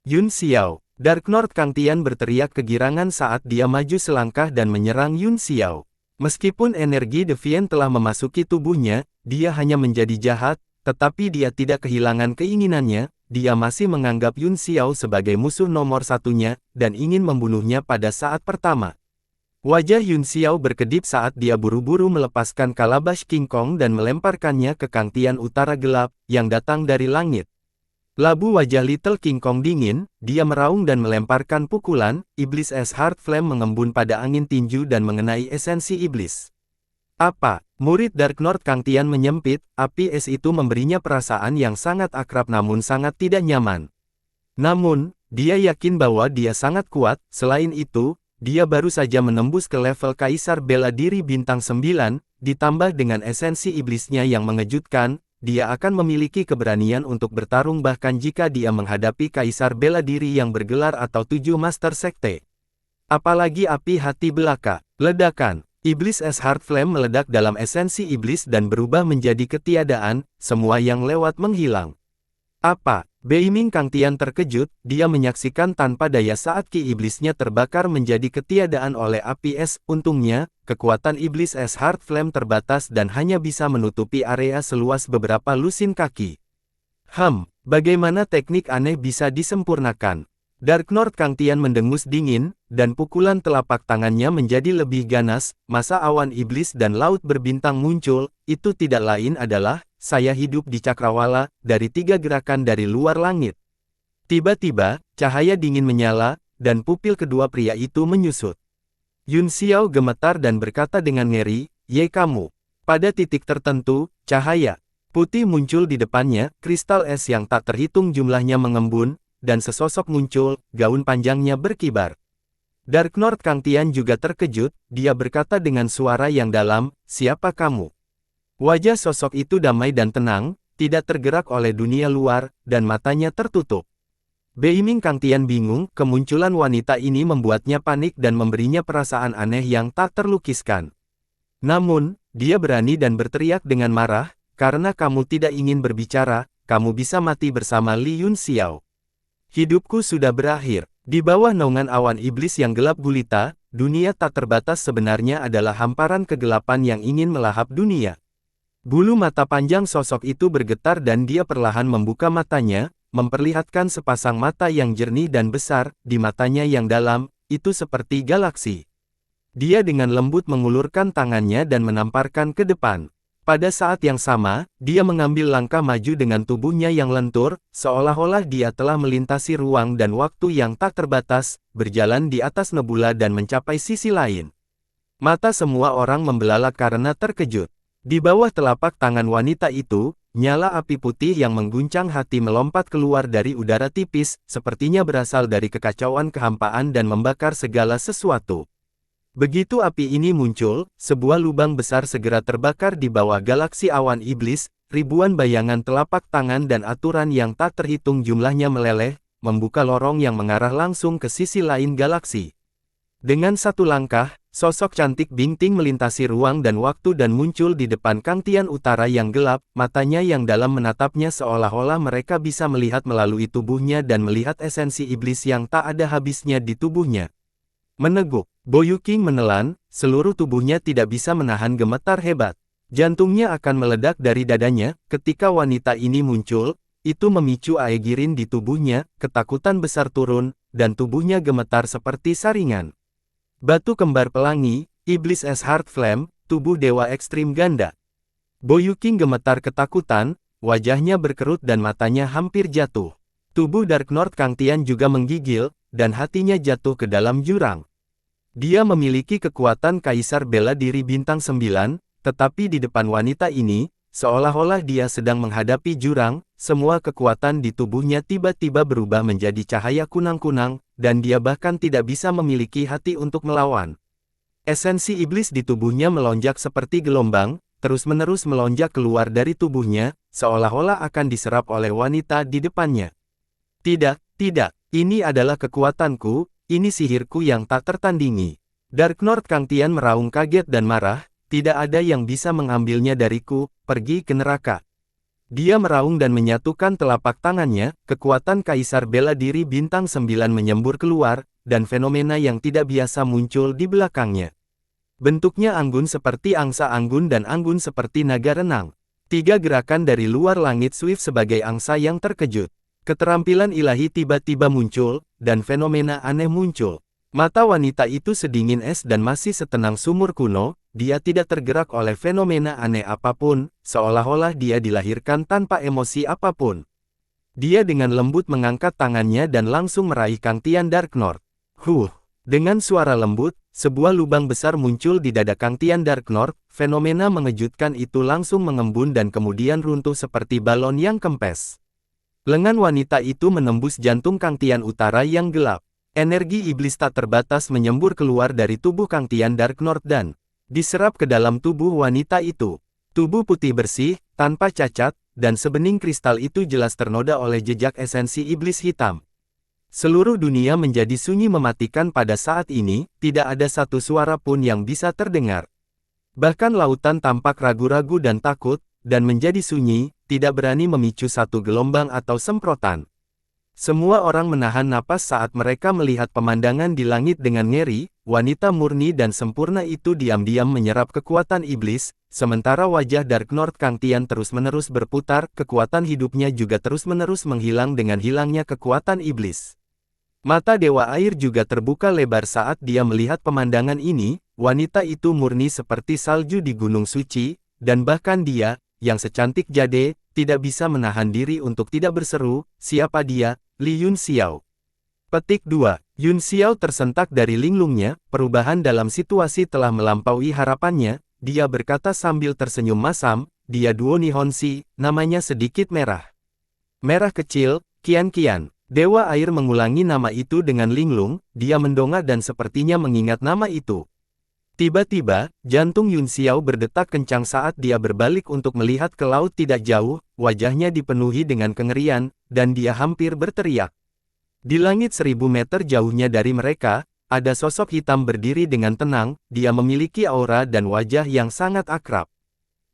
Speaker 1: Yun Xiao, Dark North Kang Tian berteriak kegirangan saat dia maju selangkah dan menyerang Yun Xiao. Meskipun energi Deviant telah memasuki tubuhnya, dia hanya menjadi jahat, tetapi dia tidak kehilangan keinginannya, dia masih menganggap Yun Xiao sebagai musuh nomor satunya, dan ingin membunuhnya pada saat pertama. Wajah Yun Xiao berkedip saat dia buru-buru melepaskan Kalabash King Kong dan melemparkannya ke Kang Tian Utara Gelap, yang datang dari langit. Labu wajah Little King Kong dingin, dia meraung dan melemparkan pukulan, iblis es Heart Flame mengembun pada angin tinju dan mengenai esensi iblis. Apa? Murid Dark North Kang Tian menyempit, api es itu memberinya perasaan yang sangat akrab namun sangat tidak nyaman. Namun, dia yakin bahwa dia sangat kuat, selain itu, dia baru saja menembus ke level Kaisar Bela Diri Bintang 9, ditambah dengan esensi iblisnya yang mengejutkan, dia akan memiliki keberanian untuk bertarung bahkan jika dia menghadapi Kaisar Bela Diri yang bergelar atau 7 Master Sekte. Apalagi api hati belaka. Ledakan. Iblis es Heart Flame meledak dalam esensi iblis dan berubah menjadi ketiadaan, semua yang lewat menghilang. Apa? Beiming Kang Tian terkejut, dia menyaksikan tanpa daya saat ki iblisnya terbakar menjadi ketiadaan oleh api es. Untungnya, kekuatan iblis es Heart Flame terbatas dan hanya bisa menutupi area seluas beberapa lusin kaki. Bagaimana teknik aneh bisa disempurnakan? Dark North Kang Tian mendengus dingin, dan pukulan telapak tangannya menjadi lebih ganas, masa awan iblis dan laut berbintang muncul, itu tidak lain adalah, saya hidup di cakrawala, dari 3 gerakan dari luar langit. Tiba-tiba, cahaya dingin menyala, dan pupil kedua pria itu menyusut. Yun Xiao gemetar dan berkata dengan ngeri, "Ye kamu." Pada titik tertentu, cahaya Putih muncul di depannya, kristal es yang tak terhitung jumlahnya mengembun, dan sesosok muncul, gaun panjangnya berkibar. Dark Lord Kang Tian juga terkejut, dia berkata dengan suara yang dalam, "Siapa kamu?" Wajah sosok itu damai dan tenang, tidak tergerak oleh dunia luar, dan matanya tertutup. Beiming Kang Tian bingung, kemunculan wanita ini membuatnya panik dan memberinya perasaan aneh yang tak terlukiskan. Namun, dia berani dan berteriak dengan marah, "Karena kamu tidak ingin berbicara, kamu bisa mati bersama Li Yun Xiao. Hidupku sudah berakhir." Di bawah naungan awan iblis yang gelap gulita, dunia tak terbatas sebenarnya adalah hamparan kegelapan yang ingin melahap dunia. Bulu mata panjang sosok itu bergetar dan dia perlahan membuka matanya, memperlihatkan sepasang mata yang jernih dan besar, di matanya yang dalam, itu seperti galaksi. Dia dengan lembut mengulurkan tangannya dan menamparkan ke depan. Pada saat yang sama, dia mengambil langkah maju dengan tubuhnya yang lentur, seolah-olah dia telah melintasi ruang dan waktu yang tak terbatas, berjalan di atas nebula dan mencapai sisi lain. Mata semua orang membelalak karena terkejut. Di bawah telapak tangan wanita itu, nyala api putih yang mengguncang hati melompat keluar dari udara tipis, sepertinya berasal dari kekacauan kehampaan dan membakar segala sesuatu. Begitu api ini muncul, sebuah lubang besar segera terbakar di bawah galaksi awan iblis, ribuan bayangan telapak tangan dan aturan yang tak terhitung jumlahnya meleleh, membuka lorong yang mengarah langsung ke sisi lain galaksi. Dengan satu langkah, sosok cantik Bingting melintasi ruang dan waktu dan muncul di depan Kang Tian Utara yang gelap, matanya yang dalam menatapnya seolah-olah mereka bisa melihat melalui tubuhnya dan melihat esensi iblis yang tak ada habisnya di tubuhnya. Meneguk, Bo Yuqing menelan, seluruh tubuhnya tidak bisa menahan gemetar hebat. Jantungnya akan meledak dari dadanya, ketika wanita ini muncul, itu memicu aegirin di tubuhnya, ketakutan besar turun, dan tubuhnya gemetar seperti saringan. Batu kembar pelangi, iblis es Heart Flame, tubuh dewa ekstrim ganda. Bo Yuqing gemetar ketakutan, wajahnya berkerut dan matanya hampir jatuh. Tubuh Dark Lord Kang Tian juga menggigil, dan hatinya jatuh ke dalam jurang. Dia memiliki kekuatan Kaisar Bela Diri Bintang 9, tetapi di depan wanita ini, seolah-olah dia sedang menghadapi jurang, semua kekuatan di tubuhnya tiba-tiba berubah menjadi cahaya kunang-kunang, dan dia bahkan tidak bisa memiliki hati untuk melawan. Esensi iblis di tubuhnya melonjak seperti gelombang, terus-menerus melonjak keluar dari tubuhnya, seolah-olah akan diserap oleh wanita di depannya. Tidak, tidak, ini adalah kekuatanku, ini sihirku yang tak tertandingi. Dark Lord Kang Tian meraung kaget dan marah, tidak ada yang bisa mengambilnya dariku, pergi ke neraka. Dia meraung dan menyatukan telapak tangannya, kekuatan Kaisar Bela Diri Bintang 9 menyembur keluar, dan fenomena yang tidak biasa muncul di belakangnya. Bentuknya anggun seperti angsa anggun dan anggun seperti naga renang. Tiga gerakan dari luar langit Swift sebagai angsa yang terkejut. Keterampilan ilahi tiba-tiba muncul, dan fenomena aneh muncul. Mata wanita itu sedingin es dan masih setenang sumur kuno, dia tidak tergerak oleh fenomena aneh apapun, seolah-olah dia dilahirkan tanpa emosi apapun. Dia dengan lembut mengangkat tangannya dan langsung meraih Kang Tian Dark Lord. Dengan suara lembut, sebuah lubang besar muncul di dada Kang Tian Dark Lord, fenomena mengejutkan itu langsung mengembun dan kemudian runtuh seperti balon yang kempes. Lengan wanita itu menembus jantung Kang Tian Utara yang gelap. Energi iblis tak terbatas menyembur keluar dari tubuh Kang Tian Dark Lord dan diserap ke dalam tubuh wanita itu. Tubuh putih bersih, tanpa cacat, dan sebening kristal itu jelas ternoda oleh jejak esensi iblis hitam. Seluruh dunia menjadi sunyi mematikan pada saat ini, tidak ada satu suara pun yang bisa terdengar. Bahkan lautan tampak ragu-ragu dan takut, dan menjadi sunyi, tidak berani memicu satu gelombang atau semprotan. Semua orang menahan napas saat mereka melihat pemandangan di langit dengan ngeri, wanita murni dan sempurna itu diam-diam menyerap kekuatan iblis, sementara wajah Dark Lord Kang Tian terus-menerus berputar, kekuatan hidupnya juga terus-menerus menghilang dengan hilangnya kekuatan iblis. Mata Dewa Air juga terbuka lebar saat dia melihat pemandangan ini, wanita itu murni seperti salju di Gunung Suci, dan bahkan dia, yang secantik jade, tidak bisa menahan diri untuk tidak berseru, siapa dia, Li Yun Xiao. Petik 2. Yun Xiao tersentak dari linglungnya, perubahan dalam situasi telah melampaui harapannya, dia berkata sambil tersenyum masam, dia duo Nihonshi, namanya sedikit merah. Merah kecil, Qian. Dewa air mengulangi nama itu dengan linglung, dia mendongak dan sepertinya mengingat nama itu. Tiba-tiba, jantung Yun Xiao berdetak kencang saat dia berbalik untuk melihat ke laut tidak jauh, wajahnya dipenuhi dengan kengerian, dan dia hampir berteriak. Di langit 1000 meter jauhnya dari mereka, ada sosok hitam berdiri dengan tenang, dia memiliki aura dan wajah yang sangat akrab.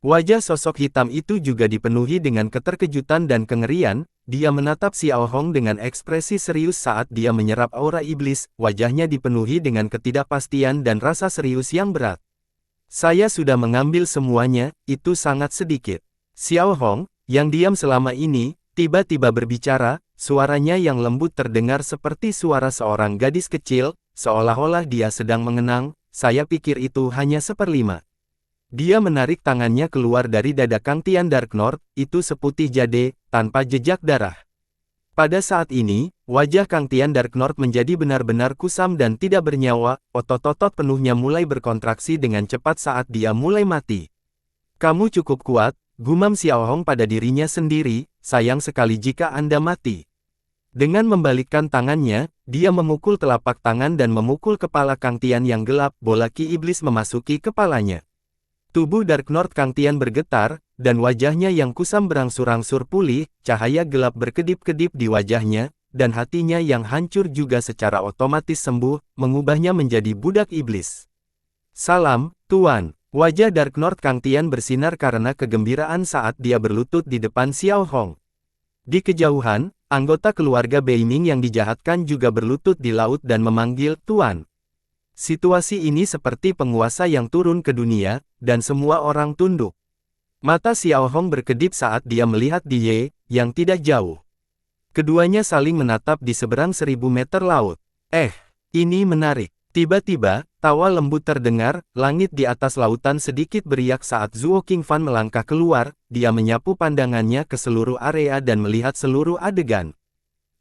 Speaker 1: Wajah sosok hitam itu juga dipenuhi dengan keterkejutan dan kengerian, dia menatap Xiao Hong dengan ekspresi serius saat dia menyerap aura iblis, wajahnya dipenuhi dengan ketidakpastian dan rasa serius yang berat. Saya sudah mengambil semuanya, itu sangat sedikit. Xiao Hong, yang diam selama ini, tiba-tiba berbicara, suaranya yang lembut terdengar seperti suara seorang gadis kecil, seolah-olah dia sedang mengenang, saya pikir itu hanya 1/5. Dia menarik tangannya keluar dari dada Kang Tian Dark North, itu seputih jade, tanpa jejak darah. Pada saat ini, wajah Kang Tian Dark North menjadi benar-benar kusam dan tidak bernyawa, otot-otot penuhnya mulai berkontraksi dengan cepat saat dia mulai mati. Kamu cukup kuat, gumam Xiao Hong pada dirinya sendiri, sayang sekali jika Anda mati. Dengan membalikkan tangannya, dia memukul telapak tangan dan memukul kepala Kang Tian yang gelap, bola ki iblis memasuki kepalanya. Tubuh Dark North Kang Tian bergetar, dan wajahnya yang kusam berangsur-angsur pulih, cahaya gelap berkedip-kedip di wajahnya, dan hatinya yang hancur juga secara otomatis sembuh, mengubahnya menjadi budak iblis. Salam, Tuan. Wajah Dark North Kang Tian bersinar karena kegembiraan saat dia berlutut di depan Xiao Hong. Di kejauhan, anggota keluarga Beiming yang dijahatkan juga berlutut di laut dan memanggil Tuan. Situasi ini seperti penguasa yang turun ke dunia, dan semua orang tunduk. Mata Xiao Hong berkedip saat dia melihat Die, yang tidak jauh. Keduanya saling menatap di seberang 1000 meter laut. Ini menarik. Tiba-tiba, tawa lembut terdengar, langit di atas lautan sedikit beriak saat Zuo Qingfan melangkah keluar, dia menyapu pandangannya ke seluruh area dan melihat seluruh adegan.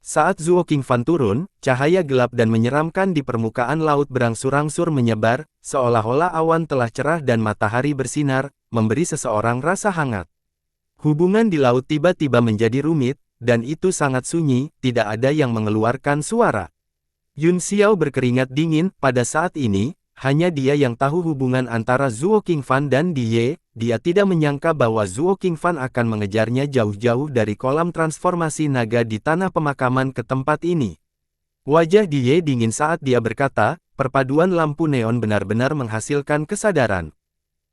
Speaker 1: Saat Zuo Qingfan turun, cahaya gelap dan menyeramkan di permukaan laut berangsur-angsur menyebar, seolah-olah awan telah cerah dan matahari bersinar, memberi seseorang rasa hangat. Hubungan di laut tiba-tiba menjadi rumit, dan itu sangat sunyi, tidak ada yang mengeluarkan suara. Yun Xiao berkeringat dingin, pada saat ini, hanya dia yang tahu hubungan antara Zuo Qingfan dan Die, dia tidak menyangka bahwa Zuo Qingfan akan mengejarnya jauh-jauh dari kolam transformasi naga di tanah pemakaman ke tempat ini. Wajah Die dingin saat dia berkata, perpaduan lampu neon benar-benar menghasilkan kesadaran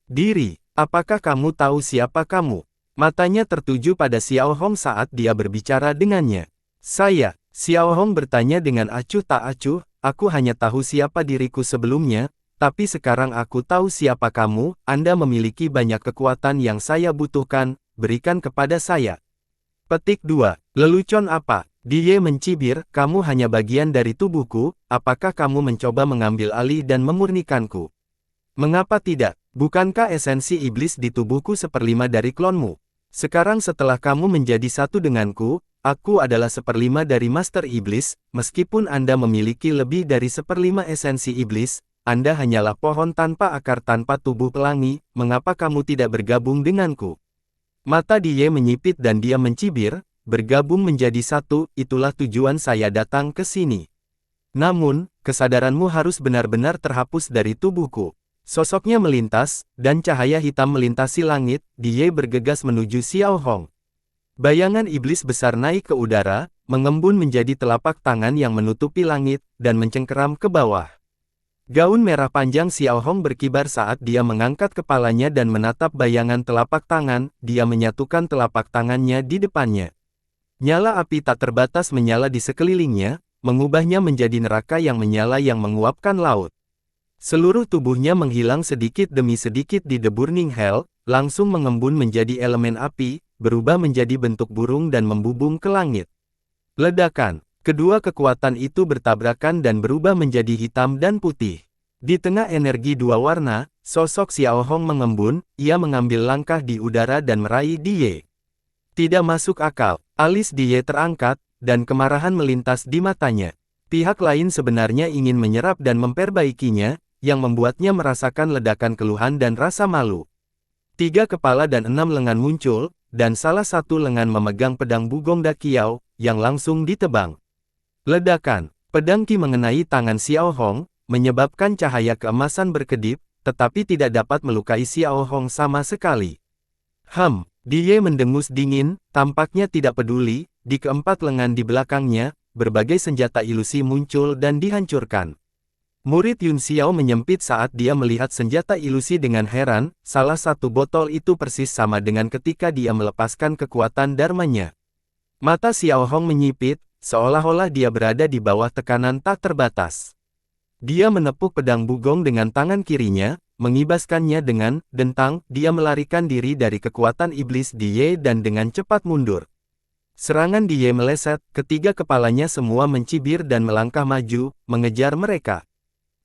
Speaker 1: diri. Apakah kamu tahu siapa kamu? Matanya tertuju pada Xiao Hong saat dia berbicara dengannya. Saya, Xiao Hong bertanya dengan acuh tak acuh, aku hanya tahu siapa diriku sebelumnya, tapi sekarang aku tahu siapa kamu, Anda memiliki banyak kekuatan yang saya butuhkan, berikan kepada saya. Petik 2. Lelucon apa? Die mencibir, kamu hanya bagian dari tubuhku, apakah kamu mencoba mengambil alih dan memurnikanku? Mengapa tidak? Bukankah esensi iblis di tubuhku 1/5 dari klonmu? Sekarang setelah kamu menjadi satu denganku, aku adalah 1/5 dari Master Iblis, meskipun Anda memiliki lebih dari 1/5 esensi iblis, Anda hanyalah pohon tanpa akar tanpa tubuh pelangi, mengapa kamu tidak bergabung denganku? Mata Die menyipit dan dia mencibir, bergabung menjadi satu, itulah tujuan saya datang ke sini. Namun, kesadaranmu harus benar-benar terhapus dari tubuhku. Sosoknya melintas, dan cahaya hitam melintasi langit, Die bergegas menuju Xiao Hong. Bayangan iblis besar naik ke udara, mengembun menjadi telapak tangan yang menutupi langit, dan mencengkeram ke bawah. Gaun merah panjang Xiao Hong berkibar saat dia mengangkat kepalanya dan menatap bayangan telapak tangan, dia menyatukan telapak tangannya di depannya. Nyala api tak terbatas menyala di sekelilingnya, mengubahnya menjadi neraka yang menyala yang menguapkan laut. Seluruh tubuhnya menghilang sedikit demi sedikit di The Burning Hell, langsung mengembun menjadi elemen api, berubah menjadi bentuk burung dan membubung ke langit. Ledakan. Kedua kekuatan itu bertabrakan dan berubah menjadi hitam dan putih. Di tengah energi dua warna, sosok Xiao Hong mengembun, ia mengambil langkah di udara dan meraih Die. Tidak masuk akal, alis Die terangkat, dan kemarahan melintas di matanya. Pihak lain sebenarnya ingin menyerap dan memperbaikinya, yang membuatnya merasakan ledakan keluhan dan rasa malu. 3 kepala dan 6 lengan muncul, dan salah satu lengan memegang pedang Bugong Da Kiao, yang langsung ditebang. Ledakan, pedang Qi mengenai tangan Xiao Hong, menyebabkan cahaya keemasan berkedip, tetapi tidak dapat melukai Xiao Hong sama sekali. Di Ye mendengus dingin, tampaknya tidak peduli, di keempat lengan di belakangnya, berbagai senjata ilusi muncul dan dihancurkan. Murid Yun Xiao menyempit saat dia melihat senjata ilusi dengan heran, salah satu botol itu persis sama dengan ketika dia melepaskan kekuatan dharmanya. Mata Xiao Hong menyipit, seolah-olah dia berada di bawah tekanan tak terbatas. Dia menepuk pedang Bugong dengan tangan kirinya, mengibaskannya dengan dentang, dia melarikan diri dari kekuatan iblis Di Ye dan dengan cepat mundur. Serangan Di Ye meleset, ketiga kepalanya semua mencibir dan melangkah maju, mengejar mereka.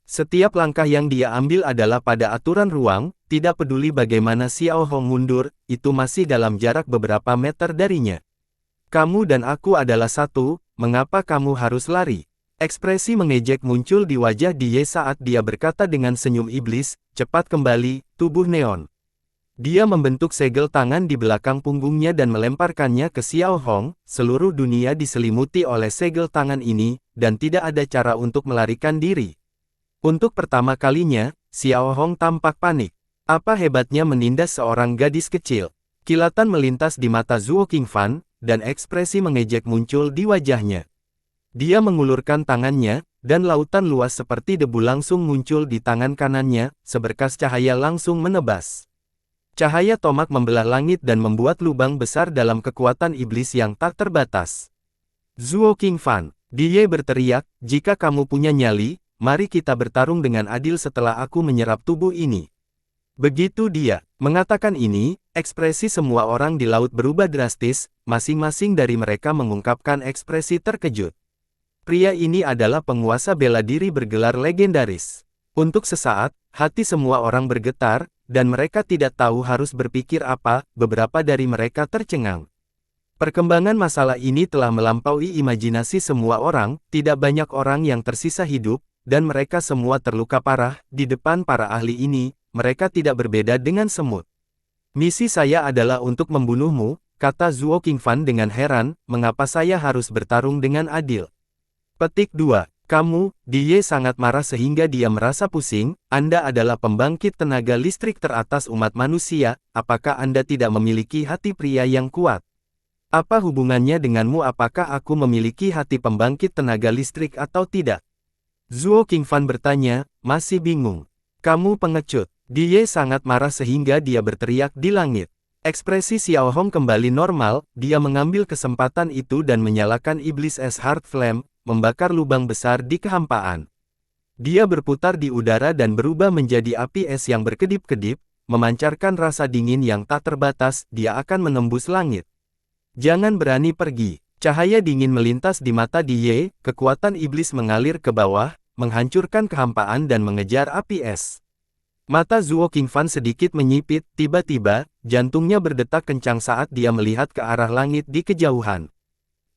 Speaker 1: Setiap langkah yang dia ambil adalah pada aturan ruang, tidak peduli bagaimana Xiao Hong mundur, itu masih dalam jarak beberapa meter darinya. Kamu dan aku adalah satu, mengapa kamu harus lari? Ekspresi mengejek muncul di wajah Di Ye saat dia berkata dengan senyum iblis, cepat kembali, tubuh neon. Dia membentuk segel tangan di belakang punggungnya dan melemparkannya ke Xiao Hong, seluruh dunia diselimuti oleh segel tangan ini, dan tidak ada cara untuk melarikan diri. Untuk pertama kalinya, Xiao Hong tampak panik. Apa hebatnya menindas seorang gadis kecil? Kilatan melintas di mata Zuo Qingfan, dan ekspresi mengejek muncul di wajahnya. Dia mengulurkan tangannya, dan lautan luas seperti debu langsung muncul di tangan kanannya, seberkas cahaya langsung menebas. Cahaya tomak membelah langit dan membuat lubang besar dalam kekuatan iblis yang tak terbatas. Zuo Qingfan, Di Ye berteriak, jika kamu punya nyali, mari kita bertarung dengan adil setelah aku menyerap tubuh ini. Begitu dia mengatakan ini, ekspresi semua orang di laut berubah drastis, masing-masing dari mereka mengungkapkan ekspresi terkejut. Pria ini adalah penguasa bela diri bergelar legendaris. Untuk sesaat, hati semua orang bergetar, dan mereka tidak tahu harus berpikir apa, beberapa dari mereka tercengang. Perkembangan masalah ini telah melampaui imajinasi semua orang, tidak banyak orang yang tersisa hidup, dan mereka semua terluka parah, di depan para ahli ini, mereka tidak berbeda dengan semut. Misi saya adalah untuk membunuhmu, kata Zuo Qingfan dengan heran, mengapa saya harus bertarung dengan adil? Petik 2. Kamu, Di Ye sangat marah sehingga dia merasa pusing, Anda adalah pembangkit tenaga listrik teratas umat manusia, apakah Anda tidak memiliki hati pria yang kuat? Apa hubungannya denganmu apakah aku memiliki hati pembangkit tenaga listrik atau tidak? Zuo Qingfan bertanya, masih bingung. Kamu pengecut. Di Ye sangat marah sehingga dia berteriak di langit. Ekspresi Xiao Hong kembali normal, dia mengambil kesempatan itu dan menyalakan iblis es Heart Flame, membakar lubang besar di kehampaan. Dia berputar di udara dan berubah menjadi api es yang berkedip-kedip, memancarkan rasa dingin yang tak terbatas, dia akan menembus langit. Jangan berani pergi. Cahaya dingin melintas di mata Di Ye, kekuatan iblis mengalir ke bawah, menghancurkan kehampaan dan mengejar api es. Mata Zuo Qingfan sedikit menyipit, tiba-tiba, jantungnya berdetak kencang saat dia melihat ke arah langit di kejauhan.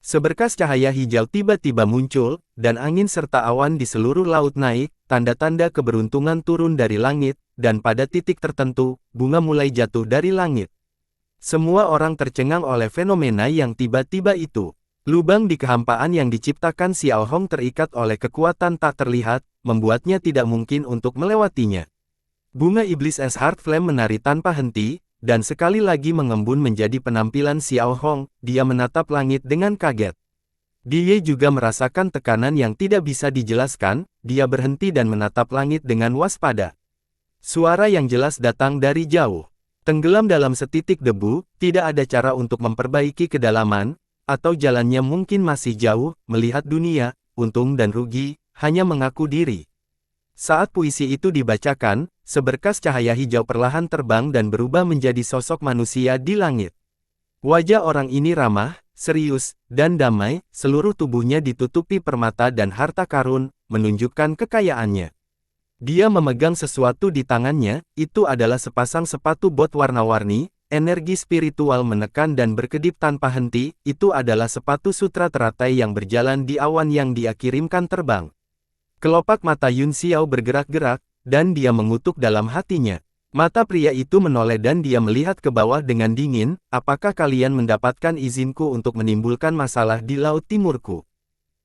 Speaker 1: Seberkas cahaya hijau tiba-tiba muncul, dan angin serta awan di seluruh laut naik, tanda-tanda keberuntungan turun dari langit, dan pada titik tertentu, bunga mulai jatuh dari langit. Semua orang tercengang oleh fenomena yang tiba-tiba itu. Lubang di kehampaan yang diciptakan Xiao Hong terikat oleh kekuatan tak terlihat, membuatnya tidak mungkin untuk melewatinya. Bunga iblis es Heart Flame menari tanpa henti, dan sekali lagi mengembun menjadi penampilan Xiao Hong, dia menatap langit dengan kaget. Di Ye juga merasakan tekanan yang tidak bisa dijelaskan, dia berhenti dan menatap langit dengan waspada. Suara yang jelas datang dari jauh. Tenggelam dalam setitik debu, tidak ada cara untuk memperbaiki kedalaman, atau jalannya mungkin masih jauh, melihat dunia, untung dan rugi, hanya mengaku diri. Saat puisi itu dibacakan, seberkas cahaya hijau perlahan terbang dan berubah menjadi sosok manusia di langit. Wajah orang ini ramah, serius, dan damai, seluruh tubuhnya ditutupi permata dan harta karun, menunjukkan kekayaannya. Dia memegang sesuatu di tangannya, itu adalah sepasang sepatu bot warna-warni, energi spiritual menekan dan berkedip tanpa henti, itu adalah sepatu sutra teratai yang berjalan di awan yang dia kirimkan terbang. Kelopak mata Yun Xiao bergerak-gerak, dan dia mengutuk dalam hatinya. Mata pria itu menoleh dan dia melihat ke bawah dengan dingin, apakah kalian mendapatkan izinku untuk menimbulkan masalah di Laut Timurku?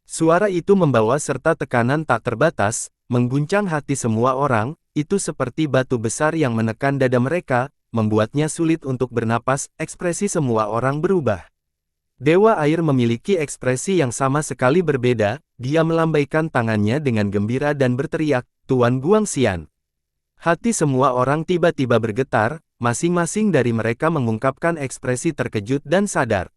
Speaker 1: Suara itu membawa serta tekanan tak terbatas, mengguncang hati semua orang, itu seperti batu besar yang menekan dada mereka, membuatnya sulit untuk bernapas, ekspresi semua orang berubah. Dewa air memiliki ekspresi yang sama sekali berbeda, dia melambaikan tangannya dengan gembira dan berteriak, Tuan Guangxian. Hati semua orang tiba-tiba bergetar, masing-masing dari mereka mengungkapkan ekspresi terkejut dan sadar.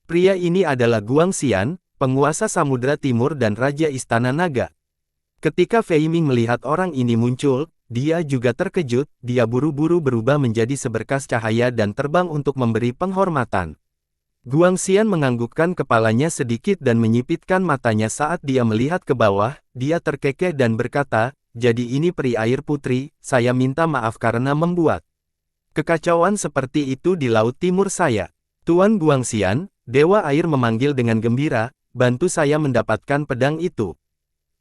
Speaker 1: Pria ini adalah Guangxian, penguasa Samudra Timur dan Raja Istana Naga. Ketika Fei Ming melihat orang ini muncul, dia juga terkejut, dia buru-buru berubah menjadi seberkas cahaya dan terbang untuk memberi penghormatan. Guangxian menganggukkan kepalanya sedikit dan menyipitkan matanya saat dia melihat ke bawah, dia terkekeh dan berkata, jadi ini peri air putri, saya minta maaf karena membuat kekacauan seperti itu di Laut Timur saya. Tuan Guangxian, Dewa Air memanggil dengan gembira, bantu saya mendapatkan pedang itu.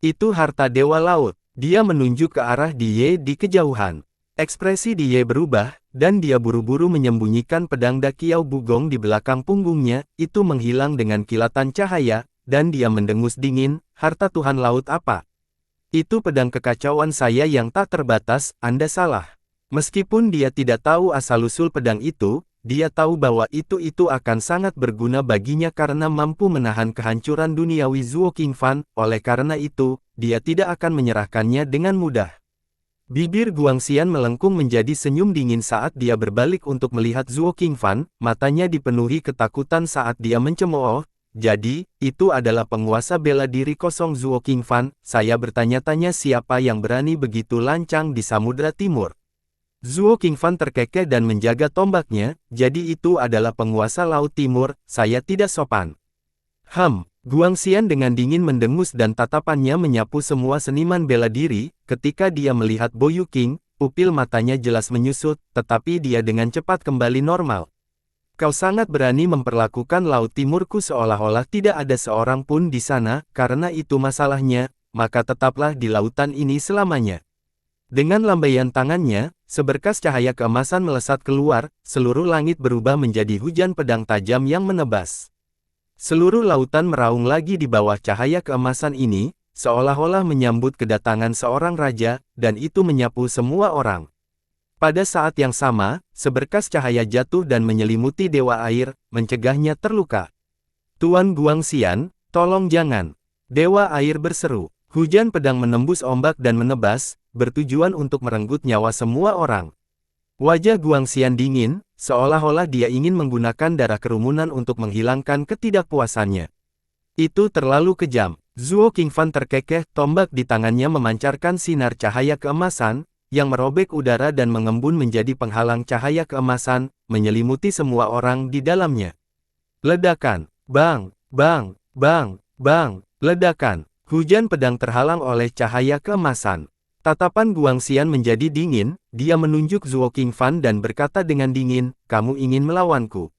Speaker 1: Itu harta Dewa Laut. Dia menunjuk ke arah Diye di kejauhan. Ekspresi Diye berubah, dan dia buru-buru menyembunyikan pedang Dakiao Bugong di belakang punggungnya, itu menghilang dengan kilatan cahaya, dan dia mendengus dingin, harta Tuhan Laut apa? Itu pedang kekacauan saya yang tak terbatas, Anda salah. Meskipun dia tidak tahu asal-usul pedang itu, dia tahu bahwa itu akan sangat berguna baginya karena mampu menahan kehancuran duniawi Zuo Qingfan, oleh karena itu, dia tidak akan menyerahkannya dengan mudah. Bibir Guangxian melengkung menjadi senyum dingin saat dia berbalik untuk melihat Zuo Qingfan, matanya dipenuhi ketakutan saat dia mencemooh, jadi, itu adalah penguasa bela diri kosong Zuo Qingfan, saya bertanya-tanya siapa yang berani begitu lancang di Samudra Timur. Zuo Qingfan terkekeh dan menjaga tombaknya, jadi itu adalah penguasa Laut Timur, saya tidak sopan. Guangxian dengan dingin mendengus dan tatapannya menyapu semua seniman bela diri, ketika dia melihat Bo Yuqing, pupil matanya jelas menyusut, tetapi dia dengan cepat kembali normal. Kau sangat berani memperlakukan Laut Timurku seolah-olah tidak ada seorang pun di sana, karena itu masalahnya, maka tetaplah di lautan ini selamanya. Dengan lambaian tangannya, seberkas cahaya keemasan melesat keluar, seluruh langit berubah menjadi hujan pedang tajam yang menebas. Seluruh lautan meraung lagi di bawah cahaya keemasan ini, seolah-olah menyambut kedatangan seorang raja, dan itu menyapu semua orang. Pada saat yang sama, seberkas cahaya jatuh dan menyelimuti Dewa Air, mencegahnya terluka. Tuan Guangxian, tolong jangan. Dewa Air berseru. Hujan pedang menembus ombak dan menebas, bertujuan untuk merenggut nyawa semua orang. Wajah Guangxian dingin, seolah-olah dia ingin menggunakan darah kerumunan untuk menghilangkan ketidakpuasannya. Itu terlalu kejam. Zuo Qingfan terkekeh, tombak di tangannya memancarkan sinar cahaya keemasan, yang merobek udara dan mengembun menjadi penghalang cahaya keemasan, menyelimuti semua orang di dalamnya. Ledakan. Bang, bang, bang, bang, ledakan. Hujan pedang terhalang oleh cahaya keemasan. Tatapan Guangxian menjadi dingin, dia menunjuk Zuo Qingfan dan berkata dengan dingin, kamu ingin melawanku.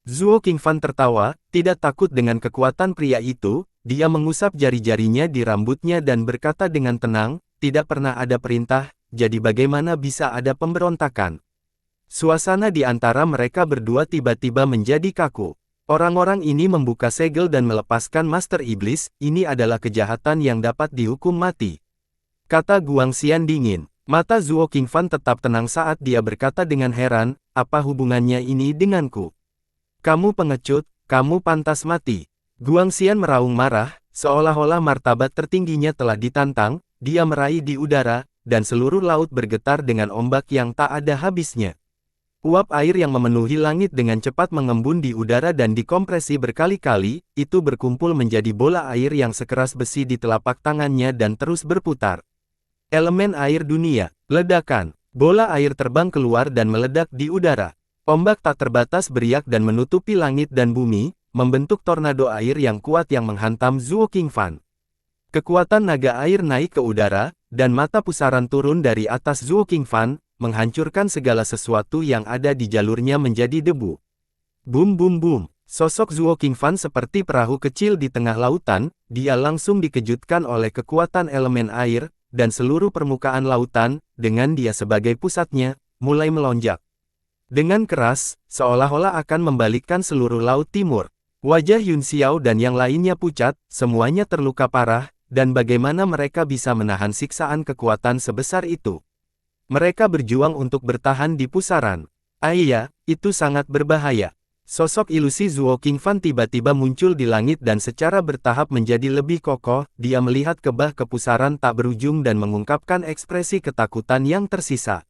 Speaker 1: Zuo Qingfan tertawa, tidak takut dengan kekuatan pria itu, dia mengusap jari-jarinya di rambutnya dan berkata dengan tenang, tidak pernah ada perintah, jadi bagaimana bisa ada pemberontakan. Suasana di antara mereka berdua tiba-tiba menjadi kaku. Orang-orang ini membuka segel dan melepaskan Master Iblis, ini adalah kejahatan yang dapat dihukum mati. Kata Guangxian dingin. Mata Zuo Qingfan tetap tenang saat dia berkata dengan heran, apa hubungannya ini denganku? Kamu pengecut, kamu pantas mati. Guangxian meraung marah, seolah-olah martabat tertingginya telah ditantang, dia meraih di udara, dan seluruh laut bergetar dengan ombak yang tak ada habisnya. Uap air yang memenuhi langit dengan cepat mengembun di udara dan dikompresi berkali-kali, itu berkumpul menjadi bola air yang sekeras besi di telapak tangannya dan terus berputar. Elemen air dunia, ledakan, bola air terbang keluar dan meledak di udara. Ombak tak terbatas beriak dan menutupi langit dan bumi, membentuk tornado air yang kuat yang menghantam Zuo Qingfan. Kekuatan naga air naik ke udara, dan mata pusaran turun dari atas Zuo Qingfan, menghancurkan segala sesuatu yang ada di jalurnya menjadi debu. Bum bum bum, sosok Zuo Qingfan seperti perahu kecil di tengah lautan, dia langsung dikejutkan oleh kekuatan elemen air, dan seluruh permukaan lautan, dengan dia sebagai pusatnya, mulai melonjak. Dengan keras, seolah-olah akan membalikkan seluruh Laut Timur. Wajah Yun Xiao dan yang lainnya pucat, semuanya terluka parah, dan bagaimana mereka bisa menahan siksaan kekuatan sebesar itu. Mereka berjuang untuk bertahan di pusaran. Iya, itu sangat berbahaya. Sosok ilusi Zuo Qingfan tiba-tiba muncul di langit dan secara bertahap menjadi lebih kokoh. Dia melihat kebah kepusaran tak berujung dan mengungkapkan ekspresi ketakutan yang tersisa.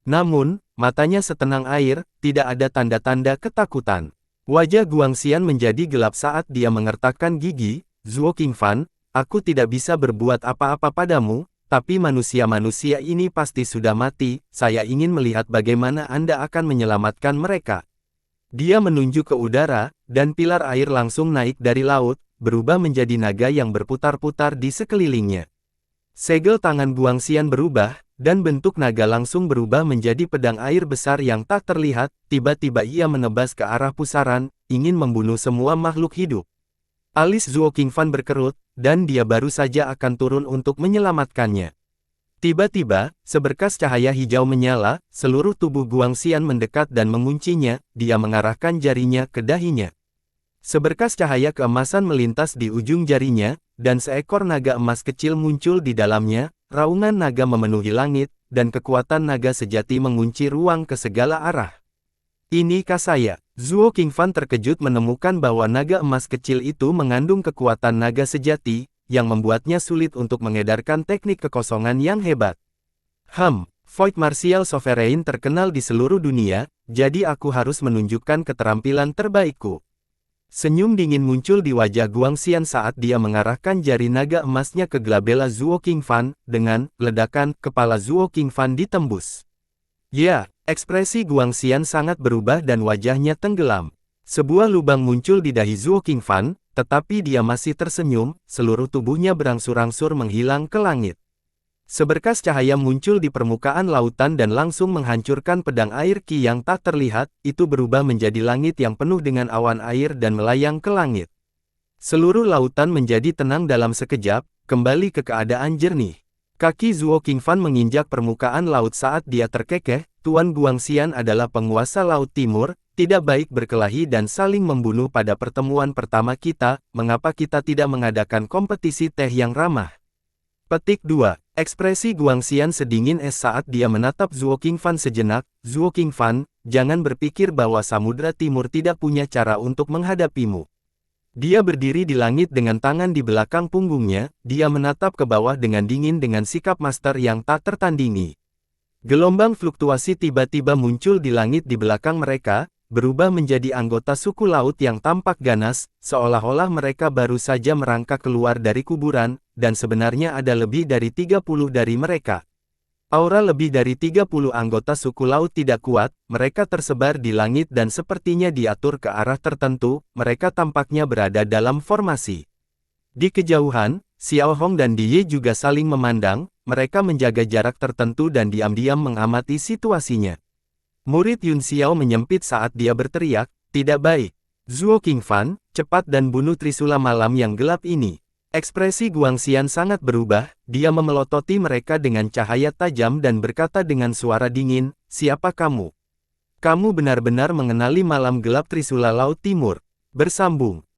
Speaker 1: Namun, matanya setenang air, tidak ada tanda-tanda ketakutan. Wajah Guangxian menjadi gelap saat dia mengertakkan gigi. Zuo Qingfan, aku tidak bisa berbuat apa-apa padamu, tapi manusia-manusia ini pasti sudah mati. Saya ingin melihat bagaimana Anda akan menyelamatkan mereka. Dia menunjuk ke udara, dan pilar air langsung naik dari laut, berubah menjadi naga yang berputar-putar di sekelilingnya. Segel tangan Guangxian berubah, dan bentuk naga langsung berubah menjadi pedang air besar yang tak terlihat. Tiba-tiba ia menebas ke arah pusaran, ingin membunuh semua makhluk hidup. Alis Zuo Qingfan berkerut, dan dia baru saja akan turun untuk menyelamatkannya. Tiba-tiba, seberkas cahaya hijau menyala, seluruh tubuh Guangxian mendekat dan menguncinya. Dia mengarahkan jarinya ke dahinya. Seberkas cahaya keemasan melintas di ujung jarinya, dan seekor naga emas kecil muncul di dalamnya. Raungan naga memenuhi langit, dan kekuatan naga sejati mengunci ruang ke segala arah. Inikah saya? Zuo Qingfan terkejut menemukan bahwa naga emas kecil itu mengandung kekuatan naga sejati, yang membuatnya sulit untuk mengedarkan teknik kekosongan yang hebat. Void Martial Sovereign terkenal di seluruh dunia, jadi aku harus menunjukkan keterampilan terbaikku. Senyum dingin muncul di wajah Guangxian saat dia mengarahkan jari naga emasnya ke glabella Zuo Qingfan. Dengan ledakan, kepala Zuo Qingfan ditembus. Ya, ekspresi Guangxian sangat berubah dan wajahnya tenggelam. Sebuah lubang muncul di dahi Zuo Qingfan, tetapi dia masih tersenyum. Seluruh tubuhnya berangsur-angsur menghilang ke langit. Seberkas cahaya muncul di permukaan lautan dan langsung menghancurkan pedang air Qi yang tak terlihat. Itu berubah menjadi langit yang penuh dengan awan air dan melayang ke langit. Seluruh lautan menjadi tenang dalam sekejap, kembali ke keadaan jernih. Kaki Zuo Qingfan menginjak permukaan laut saat dia terkekeh. Tuan Guangxian adalah penguasa Laut Timur, tidak baik berkelahi dan saling membunuh pada pertemuan pertama kita. Mengapa kita tidak mengadakan kompetisi teh yang ramah? Petik 2. Ekspresi Guangxian sedingin es saat dia menatap Zuo Qingfan sejenak. Zuo Qingfan, jangan berpikir bahwa Samudra Timur tidak punya cara untuk menghadapimu. Dia berdiri di langit dengan tangan di belakang punggungnya. Dia menatap ke bawah dengan dingin dengan sikap master yang tak tertandingi. Gelombang fluktuasi tiba-tiba muncul di langit di belakang mereka, berubah menjadi anggota suku laut yang tampak ganas, seolah-olah mereka baru saja merangkak keluar dari kuburan, dan sebenarnya ada lebih dari 30 dari mereka. Aura lebih dari 30 anggota suku laut tidak kuat, mereka tersebar di langit dan sepertinya diatur ke arah tertentu. Mereka tampaknya berada dalam formasi. Di kejauhan, Xiao Hong dan Di Ye juga saling memandang. Mereka menjaga jarak tertentu dan diam-diam mengamati situasinya. Murid Yun Xiao menyempit saat dia berteriak, tidak baik. Zuo Qingfan, cepat dan bunuh Trisula malam yang gelap ini. Ekspresi Guangxian sangat berubah, dia memelototi mereka dengan cahaya tajam dan berkata dengan suara dingin, siapa kamu? Kamu benar-benar mengenali malam gelap Trisula Laut Timur. Bersambung.